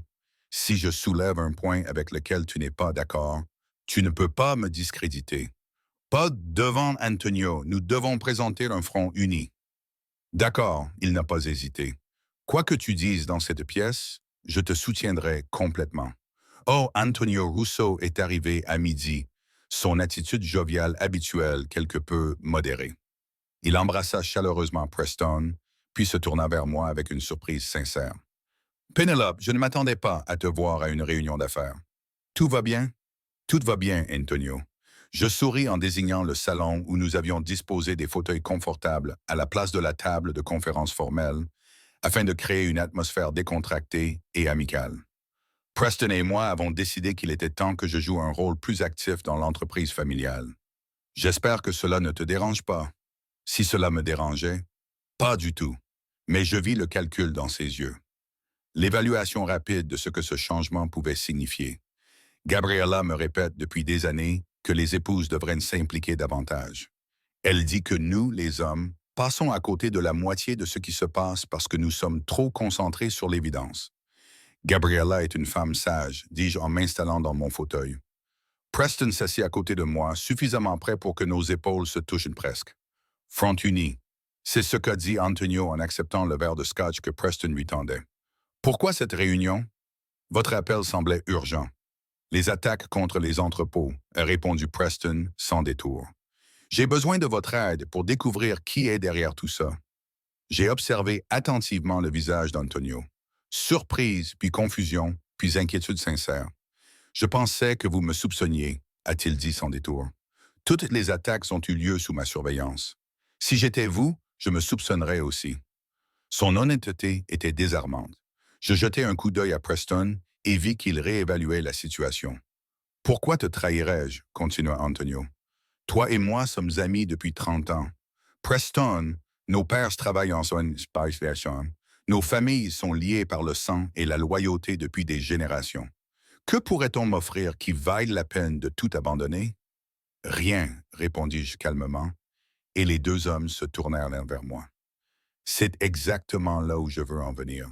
si je soulève un point avec lequel tu n'es pas d'accord, tu ne peux pas me discréditer. Pas devant Antonio, nous devons présenter un front uni. D'accord, il n'a pas hésité. Quoi que tu dises dans cette pièce, je te soutiendrai complètement. Oh, Antonio Rousseau est arrivé à midi, son attitude joviale habituelle quelque peu modérée. Il embrassa chaleureusement Preston, puis se tourna vers moi avec une surprise sincère. Pénélope, je ne m'attendais pas à te voir à une réunion d'affaires. Tout va bien? Tout va bien, Antonio. Je souris en désignant le salon où nous avions disposé des fauteuils confortables à la place de la table de conférence formelle, afin de créer une atmosphère décontractée et amicale. Preston et moi avons décidé qu'il était temps que je joue un rôle plus actif dans l'entreprise familiale. J'espère que cela ne te dérange pas. Si cela me dérangeait, pas du tout. Mais je vis le calcul dans ses yeux. L'évaluation rapide de ce que ce changement pouvait signifier. Gabriella me répète depuis des années que les épouses devraient s'impliquer davantage. Elle dit que nous, les hommes, passons à côté de la moitié de ce qui se passe parce que nous sommes trop concentrés sur l'évidence. Gabriella est une femme sage, dis-je en m'installant dans mon fauteuil. Preston s'assit à côté de moi, suffisamment près pour que nos épaules se touchent presque. Front uni. C'est ce qu'a dit Antonio en acceptant le verre de scotch que Preston lui tendait. Pourquoi cette réunion? Votre appel semblait urgent. Les attaques contre les entrepôts, a répondu Preston sans détour. J'ai besoin de votre aide pour découvrir qui est derrière tout ça. J'ai observé attentivement le visage d'Antonio. Surprise, puis confusion, puis inquiétude sincère. Je pensais que vous me soupçonniez, a-t-il dit sans détour. Toutes les attaques ont eu lieu sous ma surveillance. Si j'étais vous, je me soupçonnerais aussi. Son honnêteté était désarmante. Je jetai un coup d'œil à Preston et vis qu'il réévaluait la situation. Pourquoi te trahirais-je? Continua Antonio. Toi et moi sommes amis depuis 30 ans. Preston, nos pères travaillent ensemble. Nos familles sont liées par le sang et la loyauté depuis des générations. Que pourrait-on m'offrir qui vaille la peine de tout abandonner? Rien, répondis-je calmement, et les deux hommes se tournèrent l'un vers moi. C'est exactement là où je veux en venir.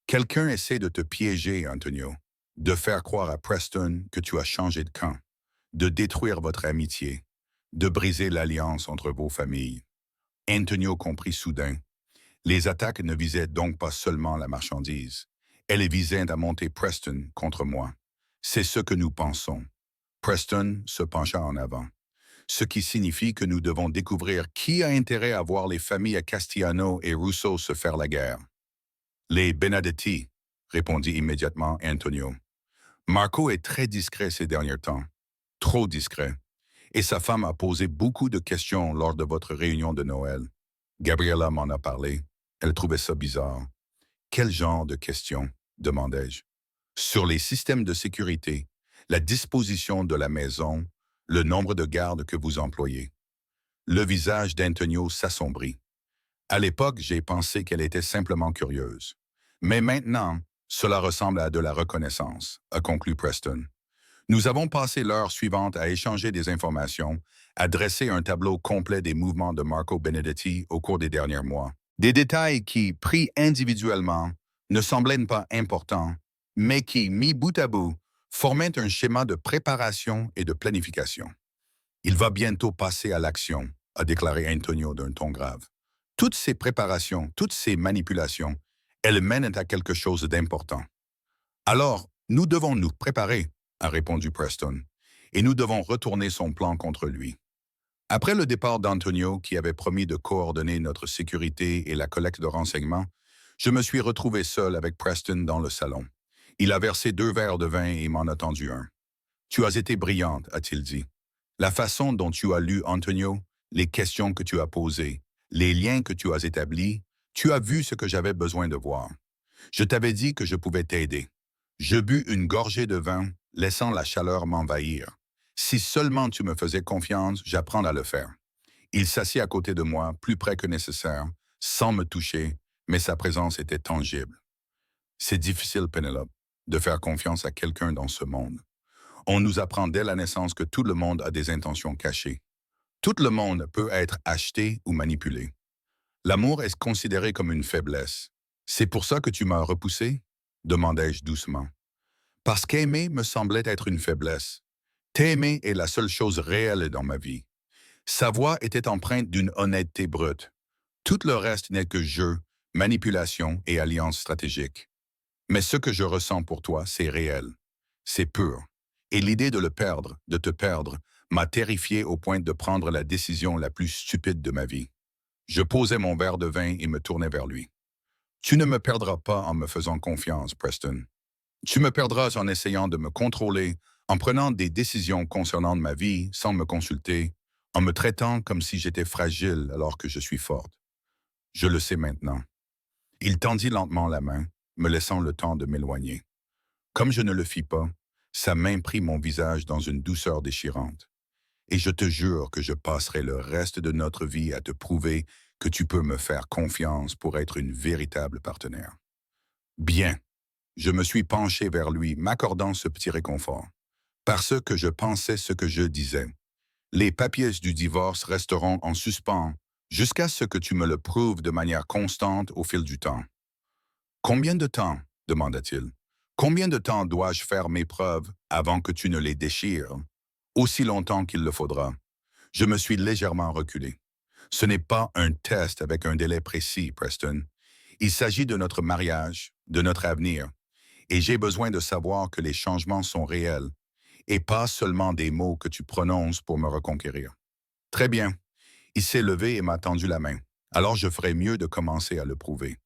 Quelqu'un essaie de te piéger, Antonio, de faire croire à Preston que tu as changé de camp, de détruire votre amitié, de briser l'alliance entre vos familles. Antonio comprit soudain. Les attaques ne visaient donc pas seulement la marchandise. Elles visaient à monter Preston contre moi. C'est ce que nous pensons. Preston se pencha en avant. Ce qui signifie que nous devons découvrir qui a intérêt à voir les familles à Castellano et Rousseau se faire la guerre. Les Benedetti, répondit immédiatement Antonio. Marco est très discret ces derniers temps. Trop discret. Et sa femme a posé beaucoup de questions lors de votre réunion de Noël. Gabriella m'en a parlé. Elle trouvait ça bizarre. Quel genre de questions? Demandai-je. Sur les systèmes de sécurité, la disposition de la maison, le nombre de gardes que vous employez. Le visage d'Antonio s'assombrit. À l'époque, j'ai pensé qu'elle était simplement curieuse. Mais maintenant, cela ressemble à de la reconnaissance, a conclu Preston. Nous avons passé l'heure suivante à échanger des informations, à dresser un tableau complet des mouvements de Marco Benedetti au cours des derniers mois. Des détails qui, pris individuellement, ne semblaient pas importants, mais qui, mis bout à bout, formaient un schéma de préparation et de planification. Il va bientôt passer à l'action, a déclaré Antonio d'un ton grave. Toutes ces préparations, toutes ces manipulations, elles mènent à quelque chose d'important. Alors, nous devons nous préparer, a répondu Preston, et nous devons retourner son plan contre lui. Après le départ d'Antonio, qui avait promis de coordonner notre sécurité et la collecte de renseignements, je me suis retrouvé seul avec Preston dans le salon. Il a versé 2 verres de vin et m'en a tendu un. Tu as été brillante, a-t-il dit. La façon dont tu as lu Antonio, les questions que tu as posées, les liens que tu as établis, tu as vu ce que j'avais besoin de voir. Je t'avais dit que je pouvais t'aider. Je bus une gorgée de vin, laissant la chaleur m'envahir. Si seulement tu me faisais confiance, j'apprends à le faire. Il s'assit à côté de moi, plus près que nécessaire, sans me toucher, mais sa présence était tangible. C'est difficile, Penelope, de faire confiance à quelqu'un dans ce monde. On nous apprend dès la naissance que tout le monde a des intentions cachées. Tout le monde peut être acheté ou manipulé. L'amour est considéré comme une faiblesse. C'est pour ça que tu m'as repoussé? Demandai-je doucement. Parce qu'aimer me semblait être une faiblesse. T'aimer est la seule chose réelle dans ma vie. Sa voix était empreinte d'une honnêteté brute. Tout le reste n'est que jeu, manipulation et alliance stratégique. Mais ce que je ressens pour toi, c'est réel. C'est pur. Et l'idée de le perdre, de te perdre, m'a terrifié au point de prendre la décision la plus stupide de ma vie. Je posai mon verre de vin et me tournai vers lui. Tu ne me perdras pas en me faisant confiance, Preston. Tu me perdras en essayant de me contrôler, en prenant des décisions concernant ma vie sans me consulter, en me traitant comme si j'étais fragile alors que je suis forte. Je le sais maintenant. Il tendit lentement la main, me laissant le temps de m'éloigner. Comme je ne le fis pas, sa main prit mon visage dans une douceur déchirante. Et je te jure que je passerai le reste de notre vie à te prouver que tu peux me faire confiance pour être une véritable partenaire. Bien. Je me suis penché vers lui, m'accordant ce petit réconfort. Parce que je pensais ce que je disais. Les papiers du divorce resteront en suspens jusqu'à ce que tu me le prouves de manière constante au fil du temps. Combien de temps? Demanda-t-il. Combien de temps dois-je faire mes preuves avant que tu ne les déchires? Aussi longtemps qu'il le faudra. Je me suis légèrement reculé. Ce n'est pas un test avec un délai précis, Preston. Il s'agit de notre mariage, de notre avenir. Et j'ai besoin de savoir que les changements sont réels et pas seulement des mots que tu prononces pour me reconquérir. Très bien. Il s'est levé et m'a tendu la main. Alors je ferais mieux de commencer à le prouver.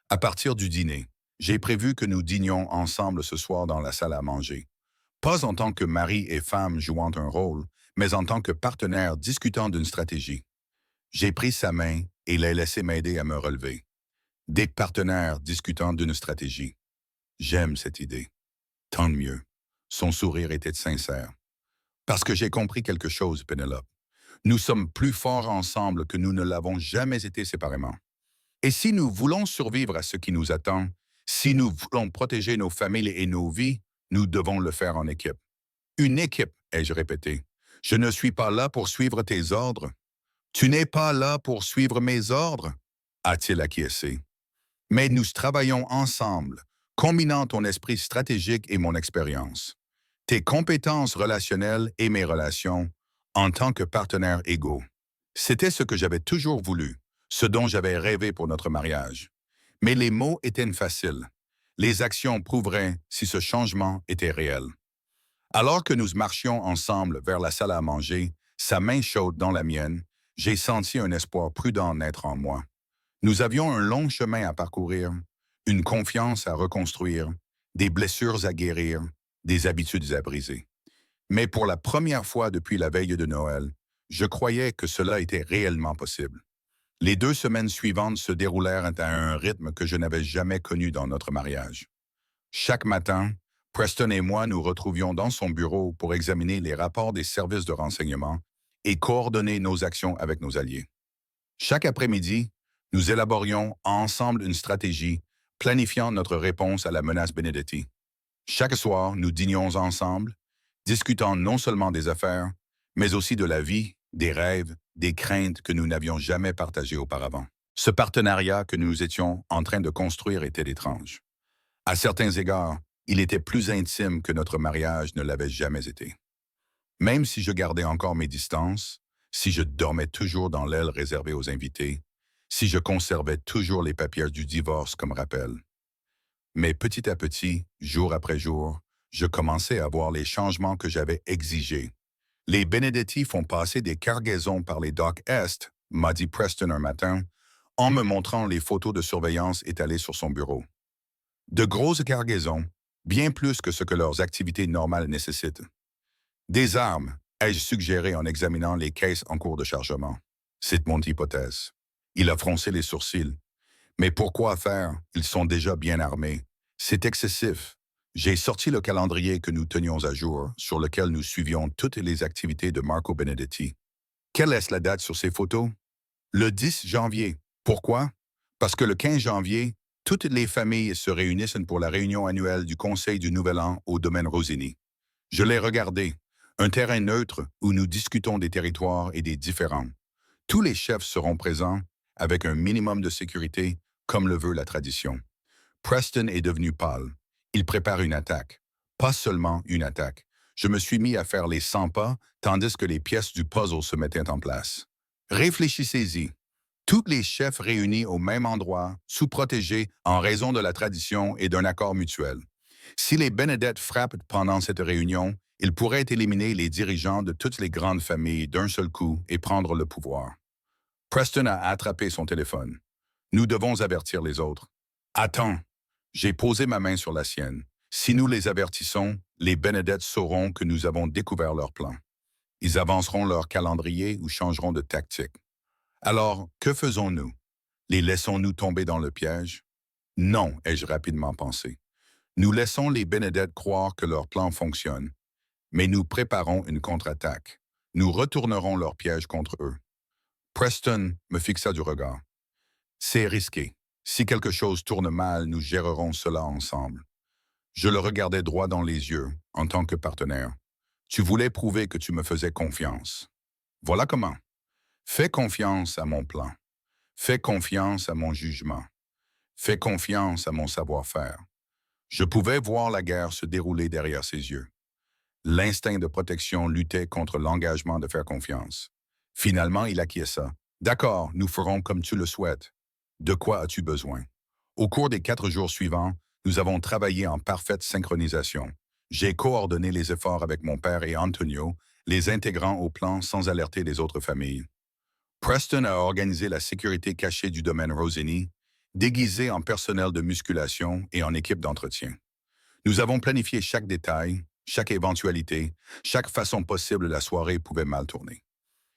À partir du dîner, j'ai prévu que nous dînions ensemble ce soir dans la salle à manger. Pas en tant que mari et femme jouant un rôle, mais en tant que partenaires discutant d'une stratégie. J'ai pris sa main et l'ai laissé m'aider à me relever. Des partenaires discutant d'une stratégie. J'aime cette idée. Tant mieux. Son sourire était sincère. Parce que j'ai compris quelque chose, Penelope. Nous sommes plus forts ensemble que nous ne l'avons jamais été séparément. Et si nous voulons survivre à ce qui nous attend, si nous voulons protéger nos familles et nos vies, nous devons le faire en équipe. Une équipe, ai-je répété. Je ne suis pas là pour suivre tes ordres. Tu n'es pas là pour suivre mes ordres, a-t-il acquiescé. Mais nous travaillons ensemble, combinant ton esprit stratégique et mon expérience. Tes compétences relationnelles et mes relations en tant que partenaires égaux. C'était ce que j'avais toujours voulu, ce dont j'avais rêvé pour notre mariage. Mais les mots étaient faciles. Les actions prouveraient si ce changement était réel. Alors que nous marchions ensemble vers la salle à manger, sa main chaude dans la mienne, j'ai senti un espoir prudent naître en moi. Nous avions un long chemin à parcourir, une confiance à reconstruire, des blessures à guérir, des habitudes à briser. Mais pour la première fois depuis la veille de Noël, je croyais que cela était réellement possible. Les 2 semaines suivantes se déroulèrent à un rythme que je n'avais jamais connu dans notre mariage. Chaque matin, Preston et moi nous retrouvions dans son bureau pour examiner les rapports des services de renseignement et coordonner nos actions avec nos alliés. Chaque après-midi, nous élaborions ensemble une stratégie, planifiant notre réponse à la menace Benedetti. Chaque soir, nous dînions ensemble, discutant non seulement des affaires, mais aussi de la vie, des rêves, des craintes que nous n'avions jamais partagées auparavant. Ce partenariat que nous étions en train de construire était étrange. À certains égards, il était plus intime que notre mariage ne l'avait jamais été. Même si je gardais encore mes distances, si je dormais toujours dans l'aile réservée aux invités, si je conservais toujours les papiers du divorce comme rappel. Mais petit à petit, jour après jour, je commençais à voir les changements que j'avais exigés. Les Benedetti font passer des cargaisons par les docks Est, m'a dit Preston un matin, en me montrant les photos de surveillance étalées sur son bureau. De grosses cargaisons, bien plus que ce que leurs activités normales nécessitent. Des armes, ai-je suggéré en examinant les caisses en cours de chargement. C'est mon hypothèse. Il a froncé les sourcils. Mais pourquoi faire? Ils sont déjà bien armés. C'est excessif. J'ai sorti le calendrier que nous tenions à jour, sur lequel nous suivions toutes les activités de Marco Benedetti. Quelle est la date sur ces photos? Le 10 janvier. Pourquoi? Parce que le 15 janvier, toutes les familles se réunissent pour la réunion annuelle du Conseil du Nouvel An au domaine Rosini. Je l'ai regardé. Un terrain neutre où nous discutons des territoires et des différends. Tous les chefs seront présents avec un minimum de sécurité, comme le veut la tradition. Preston est devenu pâle. Il prépare une attaque. Pas seulement une attaque. Je me suis mis à faire les 100 pas, tandis que les pièces du puzzle se mettaient en place. Réfléchissez-y. Tous les chefs réunis au même endroit, sous-protégés en raison de la tradition et d'un accord mutuel. Si les Benedette frappent pendant cette réunion, ils pourraient éliminer les dirigeants de toutes les grandes familles d'un seul coup et prendre le pouvoir. Preston a attrapé son téléphone. Nous devons avertir les autres. Attends. J'ai posé ma main sur la sienne. Si nous les avertissons, les Benedette sauront que nous avons découvert leur plan. Ils avanceront leur calendrier ou changeront de tactique. Alors, que faisons-nous? Les laissons-nous tomber dans le piège? Non, ai-je rapidement pensé. Nous laissons les Benedette croire que leur plan fonctionne, mais nous préparons une contre-attaque. Nous retournerons leur piège contre eux. Preston me fixa du regard. C'est risqué. Si quelque chose tourne mal, nous gérerons cela ensemble. Je le regardais droit dans les yeux, en tant que partenaire. Tu voulais prouver que tu me faisais confiance. Voilà comment. Fais confiance à mon plan. Fais confiance à mon jugement. Fais confiance à mon savoir-faire. Je pouvais voir la guerre se dérouler derrière ses yeux. L'instinct de protection luttait contre l'engagement de faire confiance. Finalement, il acquiesça. D'accord, nous ferons comme tu le souhaites. De quoi as-tu besoin? Au cours des 4 jours suivants, nous avons travaillé en parfaite synchronisation. J'ai coordonné les efforts avec mon père et Antonio, les intégrant au plan sans alerter les autres familles. Preston a organisé la sécurité cachée du domaine Rosini, déguisé en personnel de musculation et en équipe d'entretien. Nous avons planifié chaque détail, chaque éventualité, chaque façon possible la soirée pouvait mal tourner.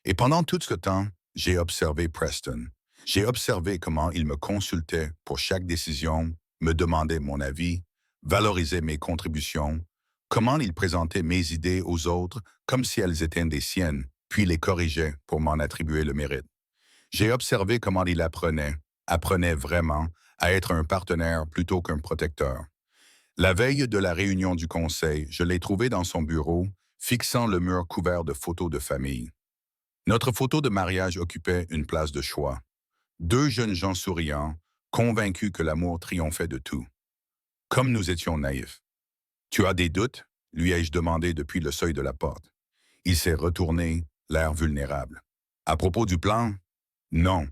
Et pendant tout ce temps, j'ai observé Preston. J'ai observé comment il me consultait pour chaque décision, me demandait mon avis, valorisait mes contributions, comment il présentait mes idées aux autres comme si elles étaient des siennes, puis les corrigeait pour m'en attribuer le mérite. J'ai observé comment il apprenait vraiment à être un partenaire plutôt qu'un protecteur. La veille de la réunion du conseil, je l'ai trouvé dans son bureau, fixant le mur couvert de photos de famille. Notre photo de mariage occupait une place de choix. 2 jeunes gens souriants, convaincus que l'amour triomphait de tout. Comme nous étions naïfs. Tu as des doutes? Lui ai-je demandé depuis le seuil de la porte. Il s'est retourné, l'air vulnérable. À propos du plan? Non.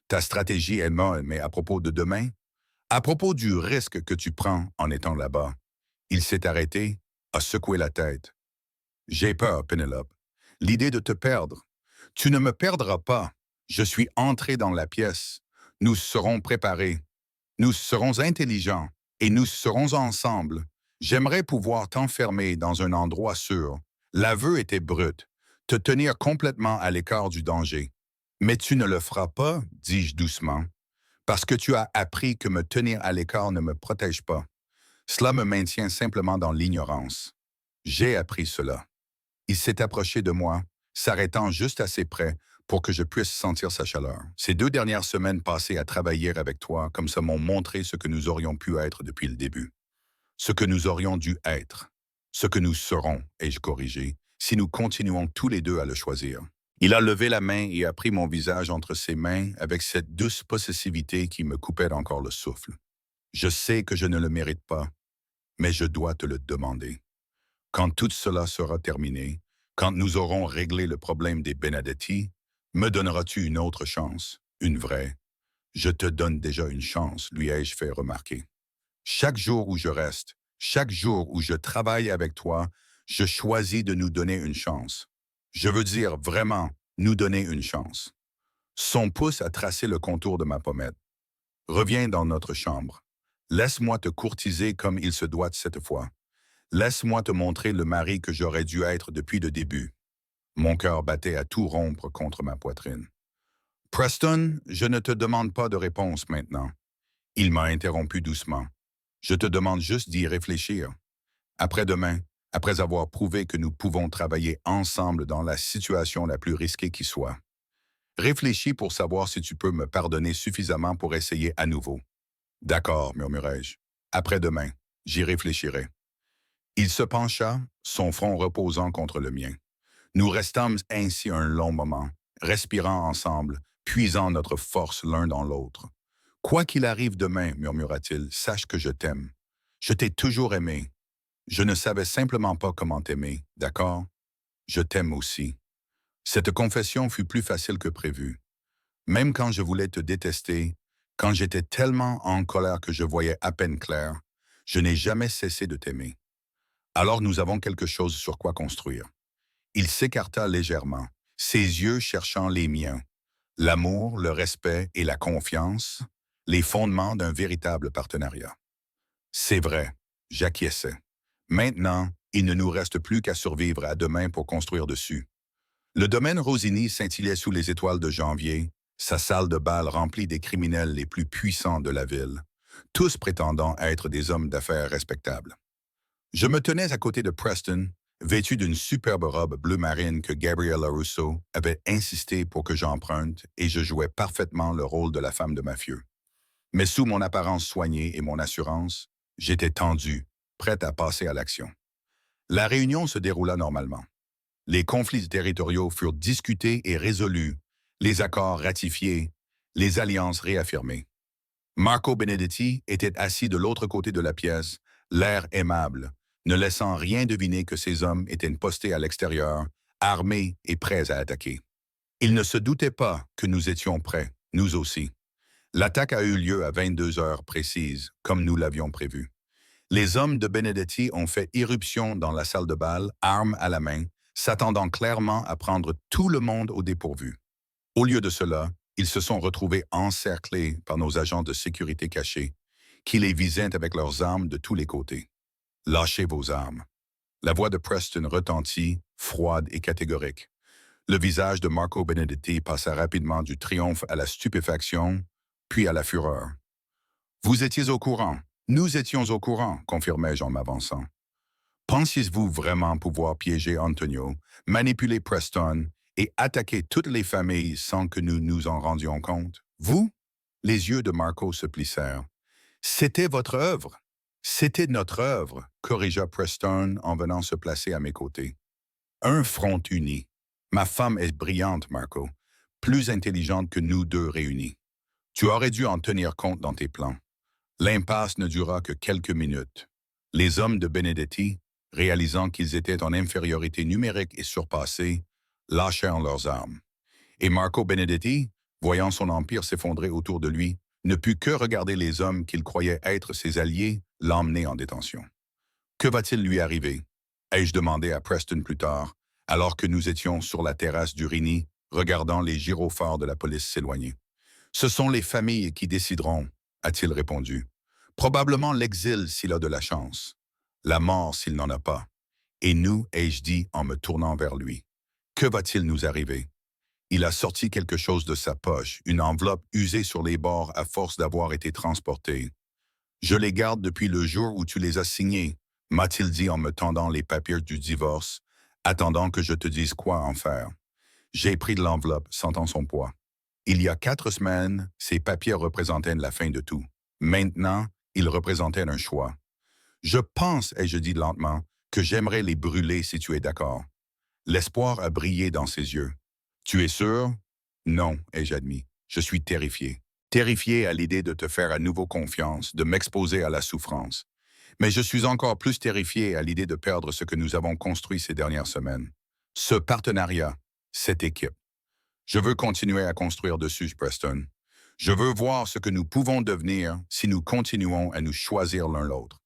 Ta stratégie est molle, mais à propos de demain? À propos du risque que tu prends en étant là-bas. Il s'est arrêté, a secoué la tête. J'ai peur, Penelope. L'idée de te perdre. Tu ne me perdras pas. Je suis entré dans la pièce. Nous serons préparés. Nous serons intelligents. Et nous serons ensemble. J'aimerais pouvoir t'enfermer dans un endroit sûr. L'aveu était brut. Te tenir complètement à l'écart du danger. Mais tu ne le feras pas, dis-je doucement, parce que tu as appris que me tenir à l'écart ne me protège pas. Cela me maintient simplement dans l'ignorance. J'ai appris cela. Il s'est approché de moi, s'arrêtant juste assez près pour que je puisse sentir sa chaleur. Ces 2 dernières semaines passées à travailler avec toi, comme ça m'ont montré ce que nous aurions pu être depuis le début. Ce que nous aurions dû être. Ce que nous serons, ai-je corrigé, si nous continuons tous les deux à le choisir. Il a levé la main et a pris mon visage entre ses mains avec cette douce possessivité qui me coupait encore le souffle. Je sais que je ne le mérite pas, mais je dois te le demander. Quand tout cela sera terminé, quand nous aurons réglé le problème des Benedetti, me donneras-tu une autre chance, une vraie? Je te donne déjà une chance, lui ai-je fait remarquer. Chaque jour où je reste, chaque jour où je travaille avec toi, je choisis de nous donner une chance. Je veux dire vraiment, nous donner une chance. Son pouce a tracé le contour de ma pommette. Reviens dans notre chambre. Laisse-moi te courtiser comme il se doit cette fois. Laisse-moi te montrer le mari que j'aurais dû être depuis le début. Mon cœur battait à tout rompre contre ma poitrine. Preston, je ne te demande pas de réponse maintenant. Il m'a interrompu doucement. Je te demande juste d'y réfléchir. Après-demain, après avoir prouvé que nous pouvons travailler ensemble dans la situation la plus risquée qui soit. Réfléchis pour savoir si tu peux me pardonner suffisamment pour essayer à nouveau. D'accord, murmurai-je. Après-demain, j'y réfléchirai. Il se pencha, son front reposant contre le mien. Nous restâmes ainsi un long moment, respirant ensemble, puisant notre force l'un dans l'autre. Quoi qu'il arrive demain, murmura-t-il, sache que je t'aime. Je t'ai toujours aimé. Je ne savais simplement pas comment t'aimer, d'accord? Je t'aime aussi. Cette confession fut plus facile que prévu. Même quand je voulais te détester, quand j'étais tellement en colère que je voyais à peine clair, je n'ai jamais cessé de t'aimer. Alors nous avons quelque chose sur quoi construire. Il s'écarta légèrement, ses yeux cherchant les miens. L'amour, le respect et la confiance, les fondements d'un véritable partenariat. C'est vrai, j'acquiesçais. Maintenant, il ne nous reste plus qu'à survivre à demain pour construire dessus. Le domaine Rosini scintillait sous les étoiles de janvier, sa salle de bal remplie des criminels les plus puissants de la ville, tous prétendant être des hommes d'affaires respectables. Je me tenais à côté de Preston, vêtu d'une superbe robe bleu marine que Gabriella Russo avait insisté pour que j'emprunte, et je jouais parfaitement le rôle de la femme de mafieux. Mais sous mon apparence soignée et mon assurance, j'étais tendu, prêt à passer à l'action. La réunion se déroula normalement. Les conflits territoriaux furent discutés et résolus, les accords ratifiés, les alliances réaffirmées. Marco Benedetti était assis de l'autre côté de la pièce, l'air aimable, ne laissant rien deviner que ses hommes étaient postés à l'extérieur, armés et prêts à attaquer. Il ne se doutait pas que nous étions prêts, nous aussi. L'attaque a eu lieu à 22 heures précises, comme nous l'avions prévu. Les hommes de Benedetti ont fait irruption dans la salle de bal, armes à la main, s'attendant clairement à prendre tout le monde au dépourvu. Au lieu de cela, ils se sont retrouvés encerclés par nos agents de sécurité cachés, qui les visaient avec leurs armes de tous les côtés. Lâchez vos armes. La voix de Preston retentit, froide et catégorique. Le visage de Marco Benedetti passa rapidement du triomphe à la stupéfaction, puis à la fureur. Vous étiez au courant. Nous étions au courant, confirmai-je en m'avançant. Pensiez-vous vraiment pouvoir piéger Antonio, manipuler Preston et attaquer toutes les familles sans que nous nous en rendions compte? Vous? Les yeux de Marco se plissèrent. C'était votre œuvre. C'était notre œuvre, corrigea Preston en venant se placer à mes côtés. Un front uni. Ma femme est brillante, Marco, plus intelligente que nous deux réunis. Tu aurais dû en tenir compte dans tes plans. L'impasse ne dura que quelques minutes. Les hommes de Benedetti, réalisant qu'ils étaient en infériorité numérique et surpassés, lâchèrent leurs armes. Et Marco Benedetti, voyant son empire s'effondrer autour de lui, ne put que regarder les hommes qu'il croyait être ses alliés l'emmener en détention. Que va-t-il lui arriver? Ai-je demandé à Preston plus tard, alors que nous étions sur la terrasse du Rini, regardant les gyrophares de la police s'éloigner. Ce sont les familles qui décideront, a-t-il répondu. Probablement l'exil s'il a de la chance, la mort s'il n'en a pas. Et nous, ai-je dit en me tournant vers lui. Que va-t-il nous arriver? Il a sorti quelque chose de sa poche, une enveloppe usée sur les bords à force d'avoir été transportée. Je les garde depuis le jour où tu les as signés, m'a-t-il dit en me tendant les papiers du divorce, attendant que je te dise quoi en faire. J'ai pris de l'enveloppe, sentant son poids. Il y a 4 semaines, ces papiers représentaient la fin de tout. Maintenant, ils représentaient un choix. Je pense, ai-je dit lentement, que j'aimerais les brûler si tu es d'accord. L'espoir a brillé dans ses yeux. Tu es sûr? Non, ai-je admis. Je suis terrifié. Terrifié à l'idée de te faire à nouveau confiance, de m'exposer à la souffrance. Mais je suis encore plus terrifié à l'idée de perdre ce que nous avons construit ces dernières semaines. Ce partenariat, cette équipe. Je veux continuer à construire dessus, Preston. Je veux voir ce que nous pouvons devenir si nous continuons à nous choisir l'un l'autre.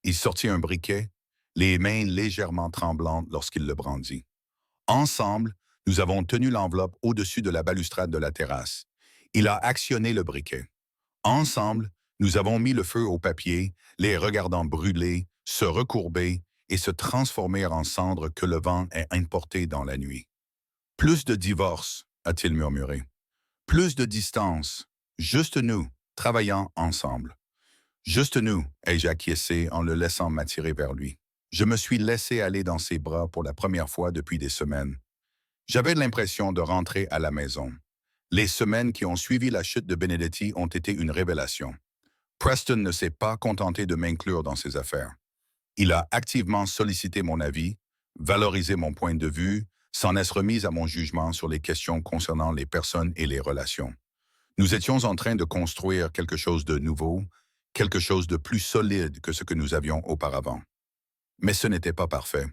Il sortit un briquet, les mains légèrement tremblantes lorsqu'il le brandit. Ensemble, nous avons tenu l'enveloppe au-dessus de la balustrade de la terrasse. Il a actionné le briquet. Ensemble, nous avons mis le feu au papier, les regardant brûler, se recourber et se transformer en cendres que le vent a importées dans la nuit. Plus de divorces, a-t-il murmuré. Plus de distance. Juste nous, travaillant ensemble. Juste nous, ai-je acquiescé en le laissant m'attirer vers lui. Je me suis laissé aller dans ses bras pour la première fois depuis des semaines. J'avais l'impression de rentrer à la maison. Les semaines qui ont suivi la chute de Benedetti ont été une révélation. Preston ne s'est pas contenté de m'inclure dans ses affaires. Il a activement sollicité mon avis, valorisé mon point de vue, s'en est remis à mon jugement sur les questions concernant les personnes et les relations. Nous étions en train de construire quelque chose de nouveau, quelque chose de plus solide que ce que nous avions auparavant. Mais ce n'était pas parfait.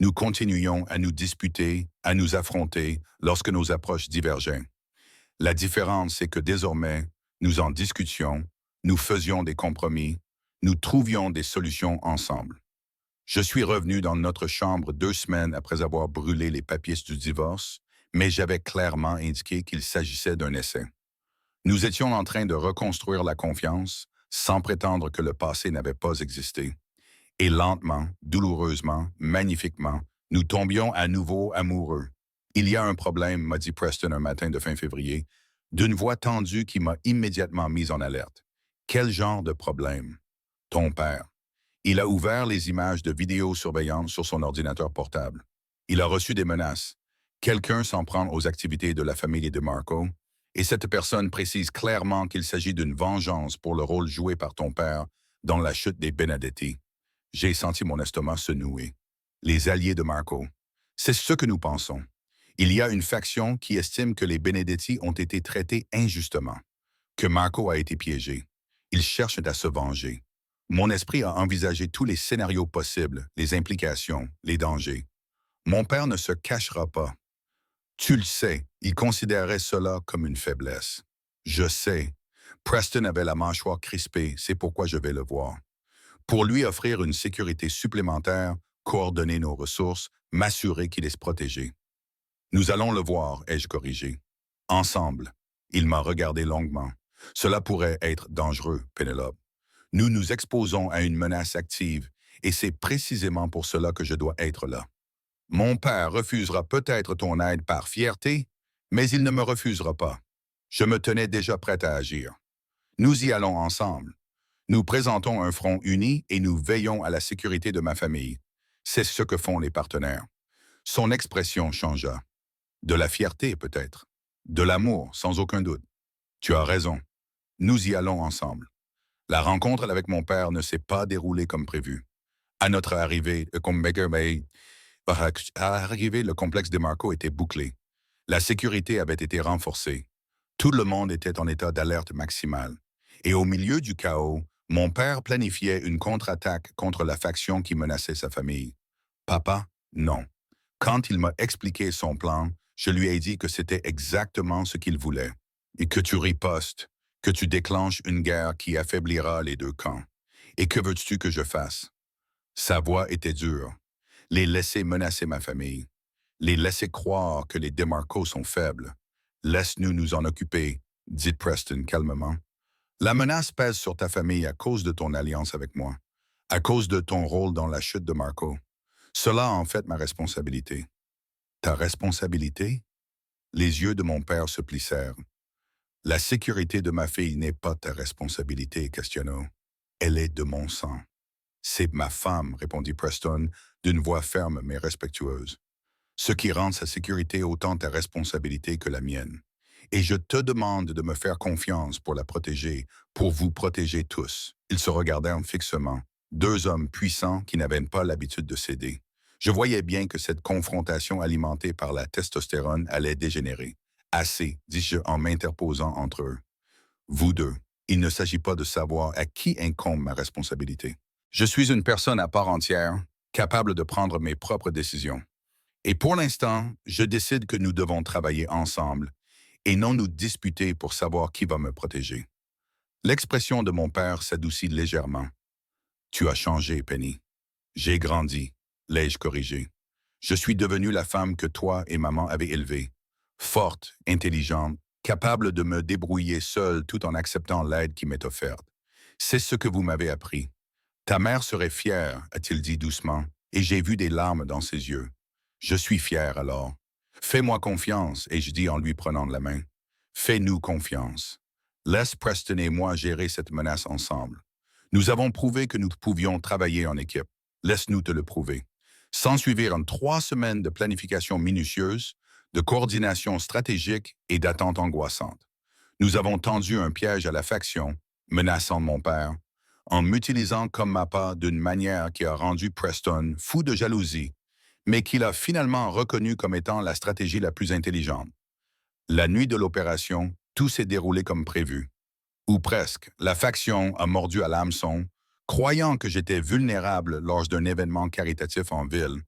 Nous continuions à nous disputer, à nous affronter lorsque nos approches divergeaient. La différence, c'est que désormais, nous en discutions, nous faisions des compromis, nous trouvions des solutions ensemble. Je suis revenu dans notre chambre 2 semaines après avoir brûlé les papiers du divorce, mais j'avais clairement indiqué qu'il s'agissait d'un essai. Nous étions en train de reconstruire la confiance, sans prétendre que le passé n'avait pas existé. Et lentement, douloureusement, magnifiquement, nous tombions à nouveau amoureux. Il y a un problème, m'a dit Preston un matin de fin février, d'une voix tendue qui m'a immédiatement mis en alerte. Quel genre de problème? Ton père. Il a ouvert les images de vidéosurveillance sur son ordinateur portable. Il a reçu des menaces. Quelqu'un s'en prend aux activités de la famille de Marco, et cette personne précise clairement qu'il s'agit d'une vengeance pour le rôle joué par ton père dans la chute des Benedetti. J'ai senti mon estomac se nouer. Les alliés de Marco. C'est ce que nous pensons. Il y a une faction qui estime que les Benedetti ont été traités injustement, que Marco a été piégé. Ils cherchent à se venger. Mon esprit a envisagé tous les scénarios possibles, les implications, les dangers. Mon père ne se cachera pas. Tu le sais, il considérait cela comme une faiblesse. Je sais. Preston avait la mâchoire crispée, c'est pourquoi je vais le voir. Pour lui offrir une sécurité supplémentaire, coordonner nos ressources, m'assurer qu'il est protégé. Nous allons le voir, ai-je corrigé. Ensemble. Il m'a regardé longuement. Cela pourrait être dangereux, Pénélope. Nous nous exposons à une menace active, et c'est précisément pour cela que je dois être là. Mon père refusera peut-être ton aide par fierté, mais il ne me refusera pas. Je me tenais déjà prêt à agir. Nous y allons ensemble. Nous présentons un front uni et nous veillons à la sécurité de ma famille. C'est ce que font les partenaires. Son expression changea. De la fierté, peut-être. De l'amour, sans aucun doute. Tu as raison. Nous y allons ensemble. La rencontre avec mon père ne s'est pas déroulée comme prévu. À notre arrivée, le complexe de Marco était bouclé. La sécurité avait été renforcée. Tout le monde était en état d'alerte maximale. Et au milieu du chaos, mon père planifiait une contre-attaque contre la faction qui menaçait sa famille. Papa, non. Quand il m'a expliqué son plan, je lui ai dit que c'était exactement ce qu'il voulait. Et que tu ripostes, que tu déclenches une guerre qui affaiblira les deux camps. Et que veux-tu que je fasse? Sa voix était dure. Les laisser menacer ma famille. Les laisser croire que les DeMarco sont faibles. Laisse-nous nous en occuper, dit Preston calmement. La menace pèse sur ta famille à cause de ton alliance avec moi, à cause de ton rôle dans la chute de Marco. Cela a en fait ma responsabilité. Ta responsabilité? Les yeux de mon père se plissèrent. La sécurité de ma fille n'est pas ta responsabilité, questionna. Elle est de mon sang. C'est ma femme, répondit Preston, d'une voix ferme mais respectueuse. Ce qui rend sa sécurité autant ta responsabilité que la mienne. Et je te demande de me faire confiance pour la protéger, pour vous protéger tous. Ils se regardèrent fixement. Deux hommes puissants qui n'avaient pas l'habitude de céder. Je voyais bien que cette confrontation alimentée par la testostérone allait dégénérer. Assez, dis-je en m'interposant entre eux. Vous deux, il ne s'agit pas de savoir à qui incombe ma responsabilité. Je suis une personne à part entière, capable de prendre mes propres décisions. Et pour l'instant, je décide que nous devons travailler ensemble et non nous disputer pour savoir qui va me protéger. L'expression de mon père s'adoucit légèrement. Tu as changé, Penny. J'ai grandi, l'ai-je corrigé. Je suis devenue la femme que toi et maman avez élevée. Forte, intelligente, capable de me débrouiller seule tout en acceptant l'aide qui m'est offerte. C'est ce que vous m'avez appris. Ta mère serait fière, a-t-il dit doucement, et j'ai vu des larmes dans ses yeux. Je suis fier alors. Fais-moi confiance, ai-je dit en lui prenant la main. Fais-nous confiance. Laisse Preston et moi gérer cette menace ensemble. Nous avons prouvé que nous pouvions travailler en équipe. Laisse-nous te le prouver. S'ensuivirent 3 semaines de planification minutieuse, de coordination stratégique et d'attente angoissante. Nous avons tendu un piège à la faction, menaçant mon père, en m'utilisant comme appât d'une manière qui a rendu Preston fou de jalousie, mais qu'il a finalement reconnu comme étant la stratégie la plus intelligente. La nuit de l'opération, tout s'est déroulé comme prévu. Ou presque, la faction a mordu à l'hameçon, croyant que j'étais vulnérable lors d'un événement caritatif en ville.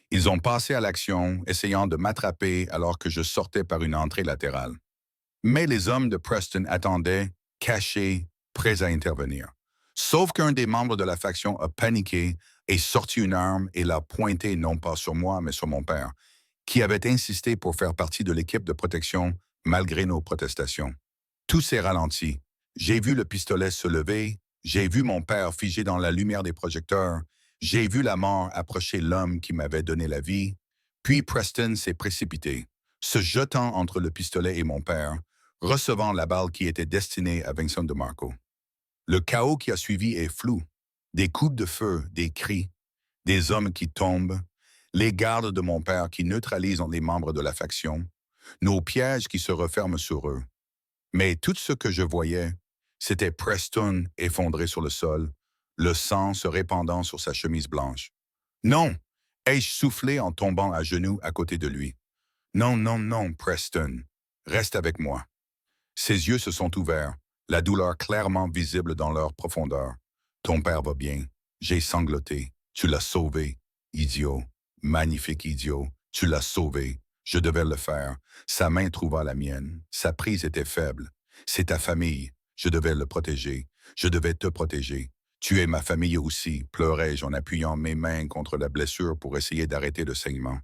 Ils ont passé à l'action, essayant de m'attraper alors que je sortais par une entrée latérale. Mais les hommes de Preston attendaient, cachés, prêts à intervenir. Sauf qu'un des membres de la faction a paniqué et sorti une arme et l'a pointée non pas sur moi, mais sur mon père, qui avait insisté pour faire partie de l'équipe de protection malgré nos protestations. Tout s'est ralenti. J'ai vu le pistolet se lever, j'ai vu mon père figé dans la lumière des projecteurs, j'ai vu la mort approcher l'homme qui m'avait donné la vie, puis Preston s'est précipité, se jetant entre le pistolet et mon père, recevant la balle qui était destinée à Vincent DeMarco. Le chaos qui a suivi est flou. Des coups de feu, des cris, des hommes qui tombent, les gardes de mon père qui neutralisent les membres de la faction, nos pièges qui se referment sur eux. Mais tout ce que je voyais, c'était Preston effondré sur le sol, le sang se répandant sur sa chemise blanche. Non, ai-je soufflé en tombant à genoux à côté de lui. Non, non, non, Preston, reste avec moi. Ses yeux se sont ouverts, la douleur clairement visible dans leur profondeur. Ton père va bien. J'ai sangloté. Tu l'as sauvé. Idiot. Magnifique idiot. Tu l'as sauvé. Je devais le faire. Sa main trouva la mienne. Sa prise était faible. C'est ta famille. Je devais le protéger. Je devais te protéger. Tu es ma famille aussi, pleurai-je en appuyant mes mains contre la blessure pour essayer d'arrêter le saignement.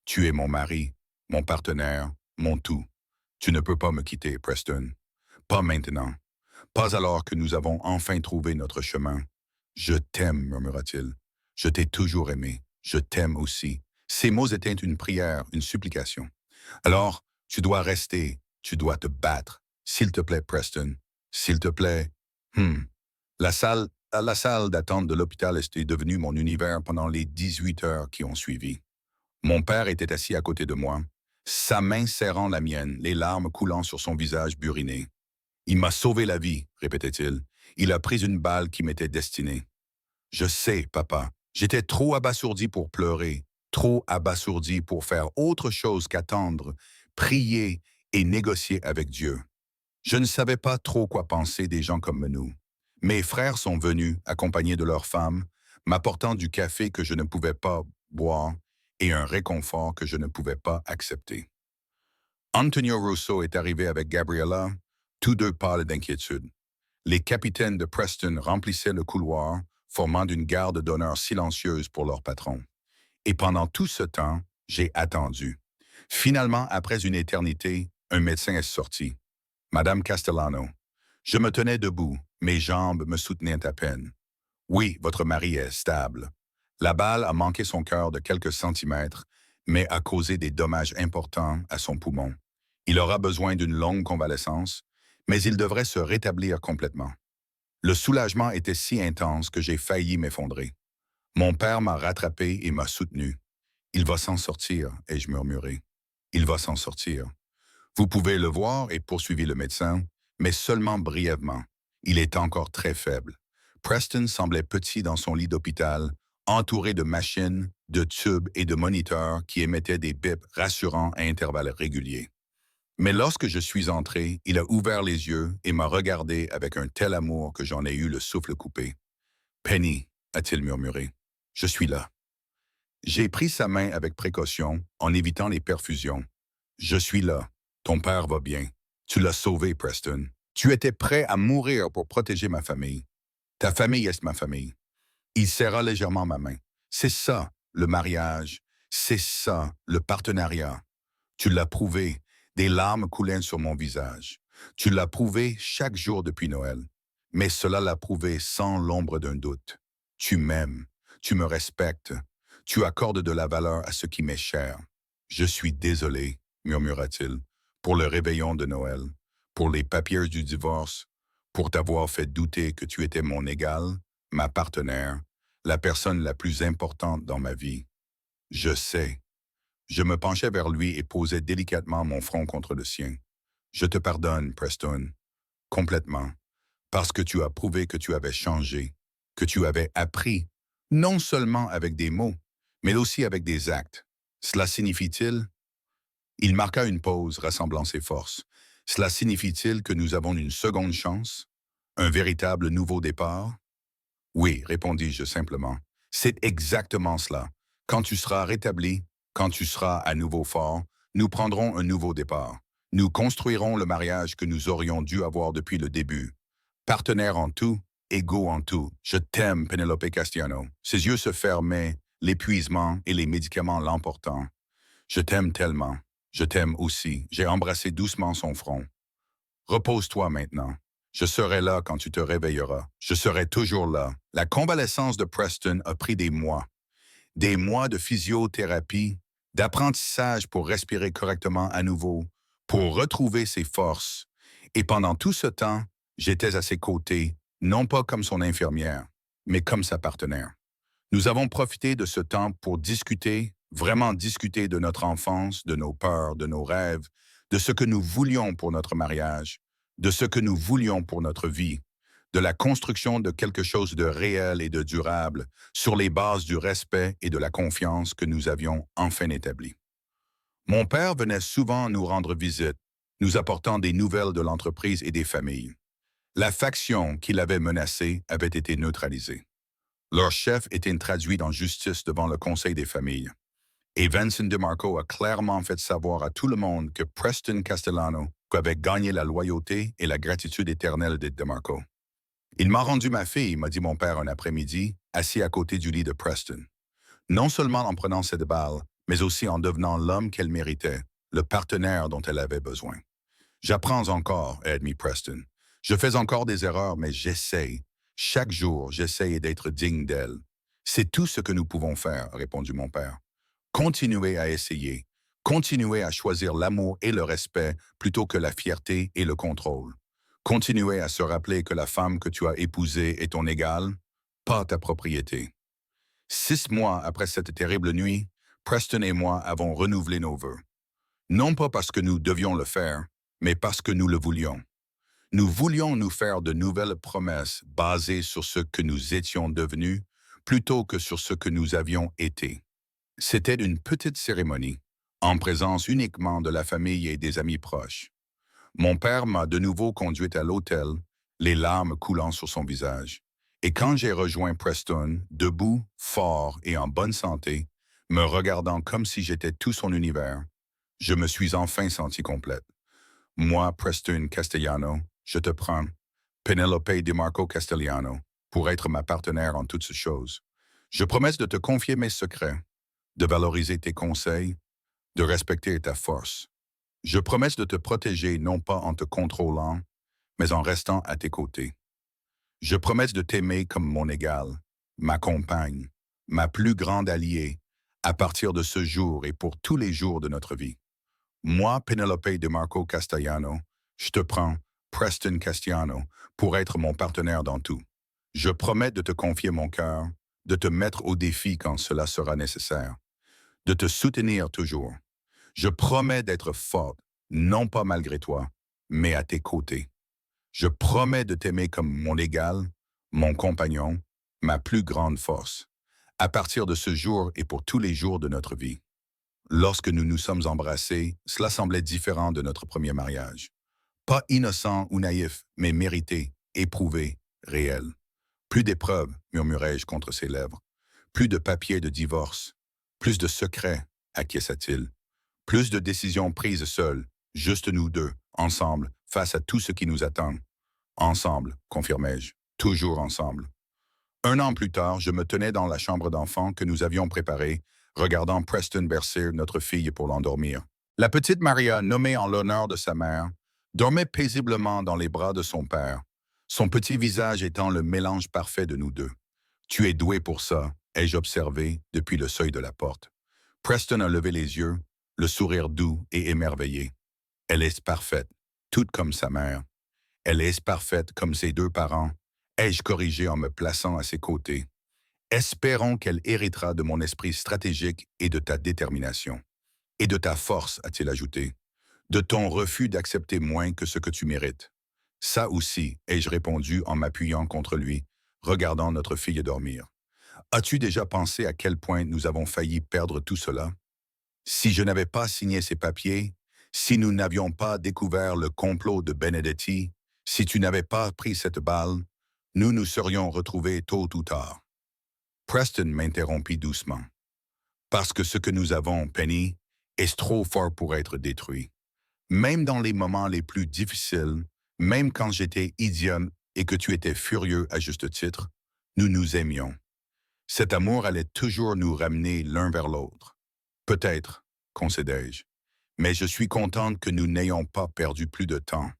Tu es mon mari, mon partenaire, mon tout. Tu ne peux pas me quitter, Preston. Pas maintenant. Pas alors que nous avons enfin trouvé notre chemin. Je t'aime, murmura-t-il. Je t'ai toujours aimé. Je t'aime aussi. Ces mots étaient une prière, une supplication. Alors, tu dois rester. Tu dois te battre. S'il te plaît, Preston. S'il te plaît. La salle d'attente de l'hôpital était devenue mon univers pendant les 18 heures qui ont suivi. Mon père était assis à côté de moi, sa main serrant la mienne, les larmes coulant sur son visage buriné. Il m'a sauvé la vie, répétait-il. Il a pris une balle qui m'était destinée. Je sais, papa. J'étais trop abasourdi pour pleurer, trop abasourdi pour faire autre chose qu'attendre, prier et négocier avec Dieu. Je ne savais pas trop quoi penser des gens comme nous. Mes frères sont venus, accompagnés de leurs femmes, m'apportant du café que je ne pouvais pas boire et un réconfort que je ne pouvais pas accepter. Antonio Russo est arrivé avec Gabriella, tous deux pâles d'inquiétude. Les capitaines de Preston remplissaient le couloir, formant une garde d'honneur silencieuse pour leur patron. Et pendant tout ce temps, j'ai attendu. Finalement, après une éternité, un médecin est sorti. Madame Castellano. Je me tenais debout, mes jambes me soutenaient à peine. Oui, votre mari est stable. La balle a manqué son cœur de quelques centimètres, mais a causé des dommages importants à son poumon. Il aura besoin d'une longue convalescence, mais il devrait se rétablir complètement. Le soulagement était si intense que j'ai failli m'effondrer. Mon père m'a rattrapé et m'a soutenu. Il va s'en sortir, ai-je murmuré. Il va s'en sortir. Vous pouvez le voir et poursuivit le médecin, mais seulement brièvement. Il est encore très faible. Preston semblait petit dans son lit d'hôpital, entouré de machines, de tubes et de moniteurs qui émettaient des bips rassurants à intervalles réguliers. Mais lorsque je suis entré, il a ouvert les yeux et m'a regardé avec un tel amour que j'en ai eu le souffle coupé. Penny, a-t-il murmuré, je suis là. J'ai pris sa main avec précaution en évitant les perfusions. Je suis là. Ton père va bien. Tu l'as sauvé, Preston. Tu étais prêt à mourir pour protéger ma famille. Ta famille est ma famille. Il serra légèrement ma main. C'est ça, le mariage. C'est ça, le partenariat. Tu l'as prouvé. Des larmes coulaient sur mon visage. Tu l'as prouvé chaque jour depuis Noël. Mais cela l'a prouvé sans l'ombre d'un doute. Tu m'aimes. Tu me respectes. Tu accordes de la valeur à ce qui m'est cher. Je suis désolé, murmura-t-il, pour le réveillon de Noël, pour les papiers du divorce, pour t'avoir fait douter que tu étais mon égal, ma partenaire, la personne la plus importante dans ma vie. Je sais. Je me penchai vers lui et posai délicatement mon front contre le sien. Je te pardonne, Preston, complètement, parce que tu as prouvé que tu avais changé, que tu avais appris, non seulement avec des mots, mais aussi avec des actes. Cela signifie-t-il? Il marqua une pause, rassemblant ses forces. Cela signifie-t-il que nous avons une seconde chance? Un véritable nouveau départ? Oui, répondis-je simplement. C'est exactement cela. Quand tu seras rétabli, quand tu seras à nouveau fort, nous prendrons un nouveau départ. Nous construirons le mariage que nous aurions dû avoir depuis le début. Partenaires en tout, égaux en tout. Je t'aime, Penelope Castiano. Ses yeux se fermaient, l'épuisement et les médicaments l'emportant. Je t'aime tellement. Je t'aime aussi. J'ai embrassé doucement son front. Repose-toi maintenant. Je serai là quand tu te réveilleras. Je serai toujours là. La convalescence de Preston a pris des mois. Des mois de physiothérapie, d'apprentissage pour respirer correctement à nouveau, pour retrouver ses forces. Et pendant tout ce temps, j'étais à ses côtés, non pas comme son infirmière, mais comme sa partenaire. Nous avons profité de ce temps pour discuter, vraiment discuter de notre enfance, de nos peurs, de nos rêves, de ce que nous voulions pour notre mariage, de ce que nous voulions pour notre vie, de la construction de quelque chose de réel et de durable sur les bases du respect et de la confiance que nous avions enfin établi. Mon père venait souvent nous rendre visite, nous apportant des nouvelles de l'entreprise et des familles. La faction qui l'avait menacé avait été neutralisée. Leur chef était traduit en justice devant le Conseil des familles. Et Vincent DeMarco a clairement fait savoir à tout le monde que Preston Castellano avait gagné la loyauté et la gratitude éternelle de DeMarco. Il m'a rendu ma fille, m'a dit mon père un après-midi, assis à côté du lit de Preston. Non seulement en prenant cette balle, mais aussi en devenant l'homme qu'elle méritait, le partenaire dont elle avait besoin. J'apprends encore, a admis Preston. Je fais encore des erreurs, mais j'essaye. Chaque jour, j'essaye d'être digne d'elle. C'est tout ce que nous pouvons faire, a répondu mon père. Continuez à essayer. Continuez à choisir l'amour et le respect plutôt que la fierté et le contrôle. Continuez à se rappeler que la femme que tu as épousée est ton égale, pas ta propriété. 6 mois après cette terrible nuit, Preston et moi avons renouvelé nos vœux. Non pas parce que nous devions le faire, mais parce que nous le voulions. Nous voulions nous faire de nouvelles promesses basées sur ce que nous étions devenus plutôt que sur ce que nous avions été. C'était une petite cérémonie, en présence uniquement de la famille et des amis proches. Mon père m'a de nouveau conduite à l'hôtel, les larmes coulant sur son visage. Et quand j'ai rejoint Preston, debout, fort et en bonne santé, me regardant comme si j'étais tout son univers, je me suis enfin senti complète. Moi, Preston Castellano, je te prends, Penelope DeMarco Castellano, pour être ma partenaire en toutes ces choses. Je promets de te confier mes secrets, de valoriser tes conseils, de respecter ta force. Je promets de te protéger non pas en te contrôlant, mais en restant à tes côtés. Je promets de t'aimer comme mon égal, ma compagne, ma plus grande alliée, à partir de ce jour et pour tous les jours de notre vie. Moi, Penelope DeMarco Castellano, je te prends, Preston Castellano, pour être mon partenaire dans tout. Je promets de te confier mon cœur, de te mettre au défi quand cela sera nécessaire, de te soutenir toujours. Je promets d'être forte, non pas malgré toi, mais à tes côtés. Je promets de t'aimer comme mon égal, mon compagnon, ma plus grande force, à partir de ce jour et pour tous les jours de notre vie. Lorsque nous nous sommes embrassés, cela semblait différent de notre premier mariage. Pas innocent ou naïf, mais mérité, éprouvé, réel. Plus d'épreuves, murmurai-je contre ses lèvres. Plus de papiers de divorce. Plus de secrets, acquiesça-t-il. Plus de décisions prises seules, juste nous deux, ensemble, face à tout ce qui nous attend. Ensemble, confirmai-je, toujours ensemble. Un an plus tard, je me tenais dans la chambre d'enfant que nous avions préparée, regardant Preston bercer notre fille pour l'endormir. La petite Maria, nommée en l'honneur de sa mère, dormait paisiblement dans les bras de son père, son petit visage étant le mélange parfait de nous deux. Tu es doué pour ça, ai-je observé depuis le seuil de la porte. Preston a levé les yeux, le sourire doux et émerveillé. Elle est parfaite, toute comme sa mère. Elle est parfaite comme ses deux parents, ai-je corrigé en me plaçant à ses côtés. Espérons qu'elle héritera de mon esprit stratégique et de ta détermination. Et de ta force, a-t-il ajouté. De ton refus d'accepter moins que ce que tu mérites. Ça aussi, ai-je répondu en m'appuyant contre lui, regardant notre fille dormir. As-tu déjà pensé à quel point nous avons failli perdre tout cela? Si je n'avais pas signé ces papiers, si nous n'avions pas découvert le complot de Benedetti, si tu n'avais pas pris cette balle, nous nous serions retrouvés tôt ou tard. Preston m'interrompit doucement. Parce que ce que nous avons, Penny, est trop fort pour être détruit. Même dans les moments les plus difficiles, même quand j'étais idiot et que tu étais furieux à juste titre, nous nous aimions. Cet amour allait toujours nous ramener l'un vers l'autre. Peut-être, concédai-je, mais je suis contente que nous n'ayons pas perdu plus de temps.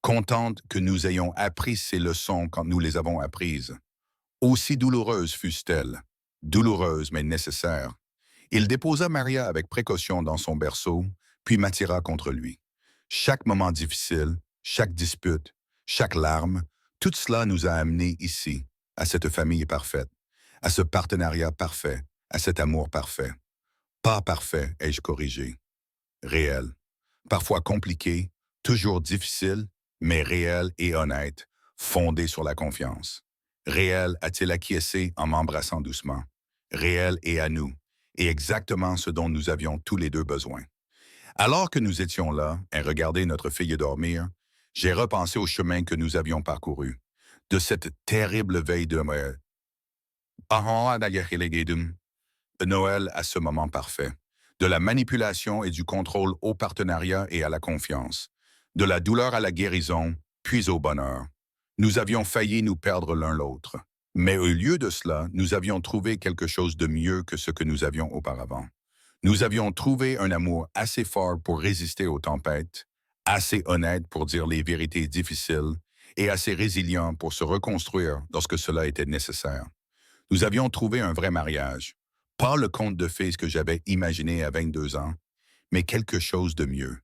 Contente que nous ayons appris ces leçons quand nous les avons apprises. Aussi douloureuses fussent-elles. Douloureuses mais nécessaires. Il déposa Maria avec précaution dans son berceau, puis m'attira contre lui. Chaque moment difficile, chaque dispute, chaque larme, tout cela nous a amenés ici, à cette famille parfaite, à ce partenariat parfait, à cet amour parfait. Pas parfait, ai-je corrigé. Réel. Parfois compliqué, toujours difficile, mais réel et honnête, fondé sur la confiance. Réel, a-t-il acquiescé en m'embrassant doucement. Réel et à nous, et exactement ce dont nous avions tous les deux besoin. Alors que nous étions là, à regarder notre fille dormir, j'ai repensé au chemin que nous avions parcouru, de cette terrible veille de Noël à ce moment parfait, de la manipulation et du contrôle au partenariat et à la confiance, de la douleur à la guérison, puis au bonheur. Nous avions failli nous perdre l'un l'autre, mais au lieu de cela, nous avions trouvé quelque chose de mieux que ce que nous avions auparavant. Nous avions trouvé un amour assez fort pour résister aux tempêtes, assez honnête pour dire les vérités difficiles et assez résilient pour se reconstruire lorsque cela était nécessaire. Nous avions trouvé un vrai mariage, pas le conte de fées que j'avais imaginé à 22 ans, mais quelque chose de mieux,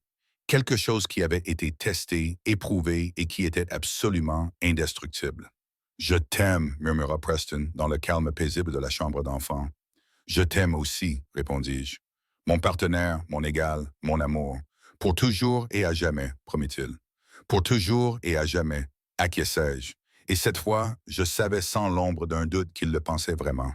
quelque chose qui avait été testé, éprouvé et qui était absolument indestructible. « Je t'aime », murmura Preston dans le calme paisible de la chambre d'enfant. « Je t'aime aussi », répondis-je. « Mon partenaire, mon égal, mon amour. Pour toujours et à jamais, promit-il. Pour toujours et à jamais, acquiesçai-je. Et cette fois, je savais sans l'ombre d'un doute qu'il le pensait vraiment.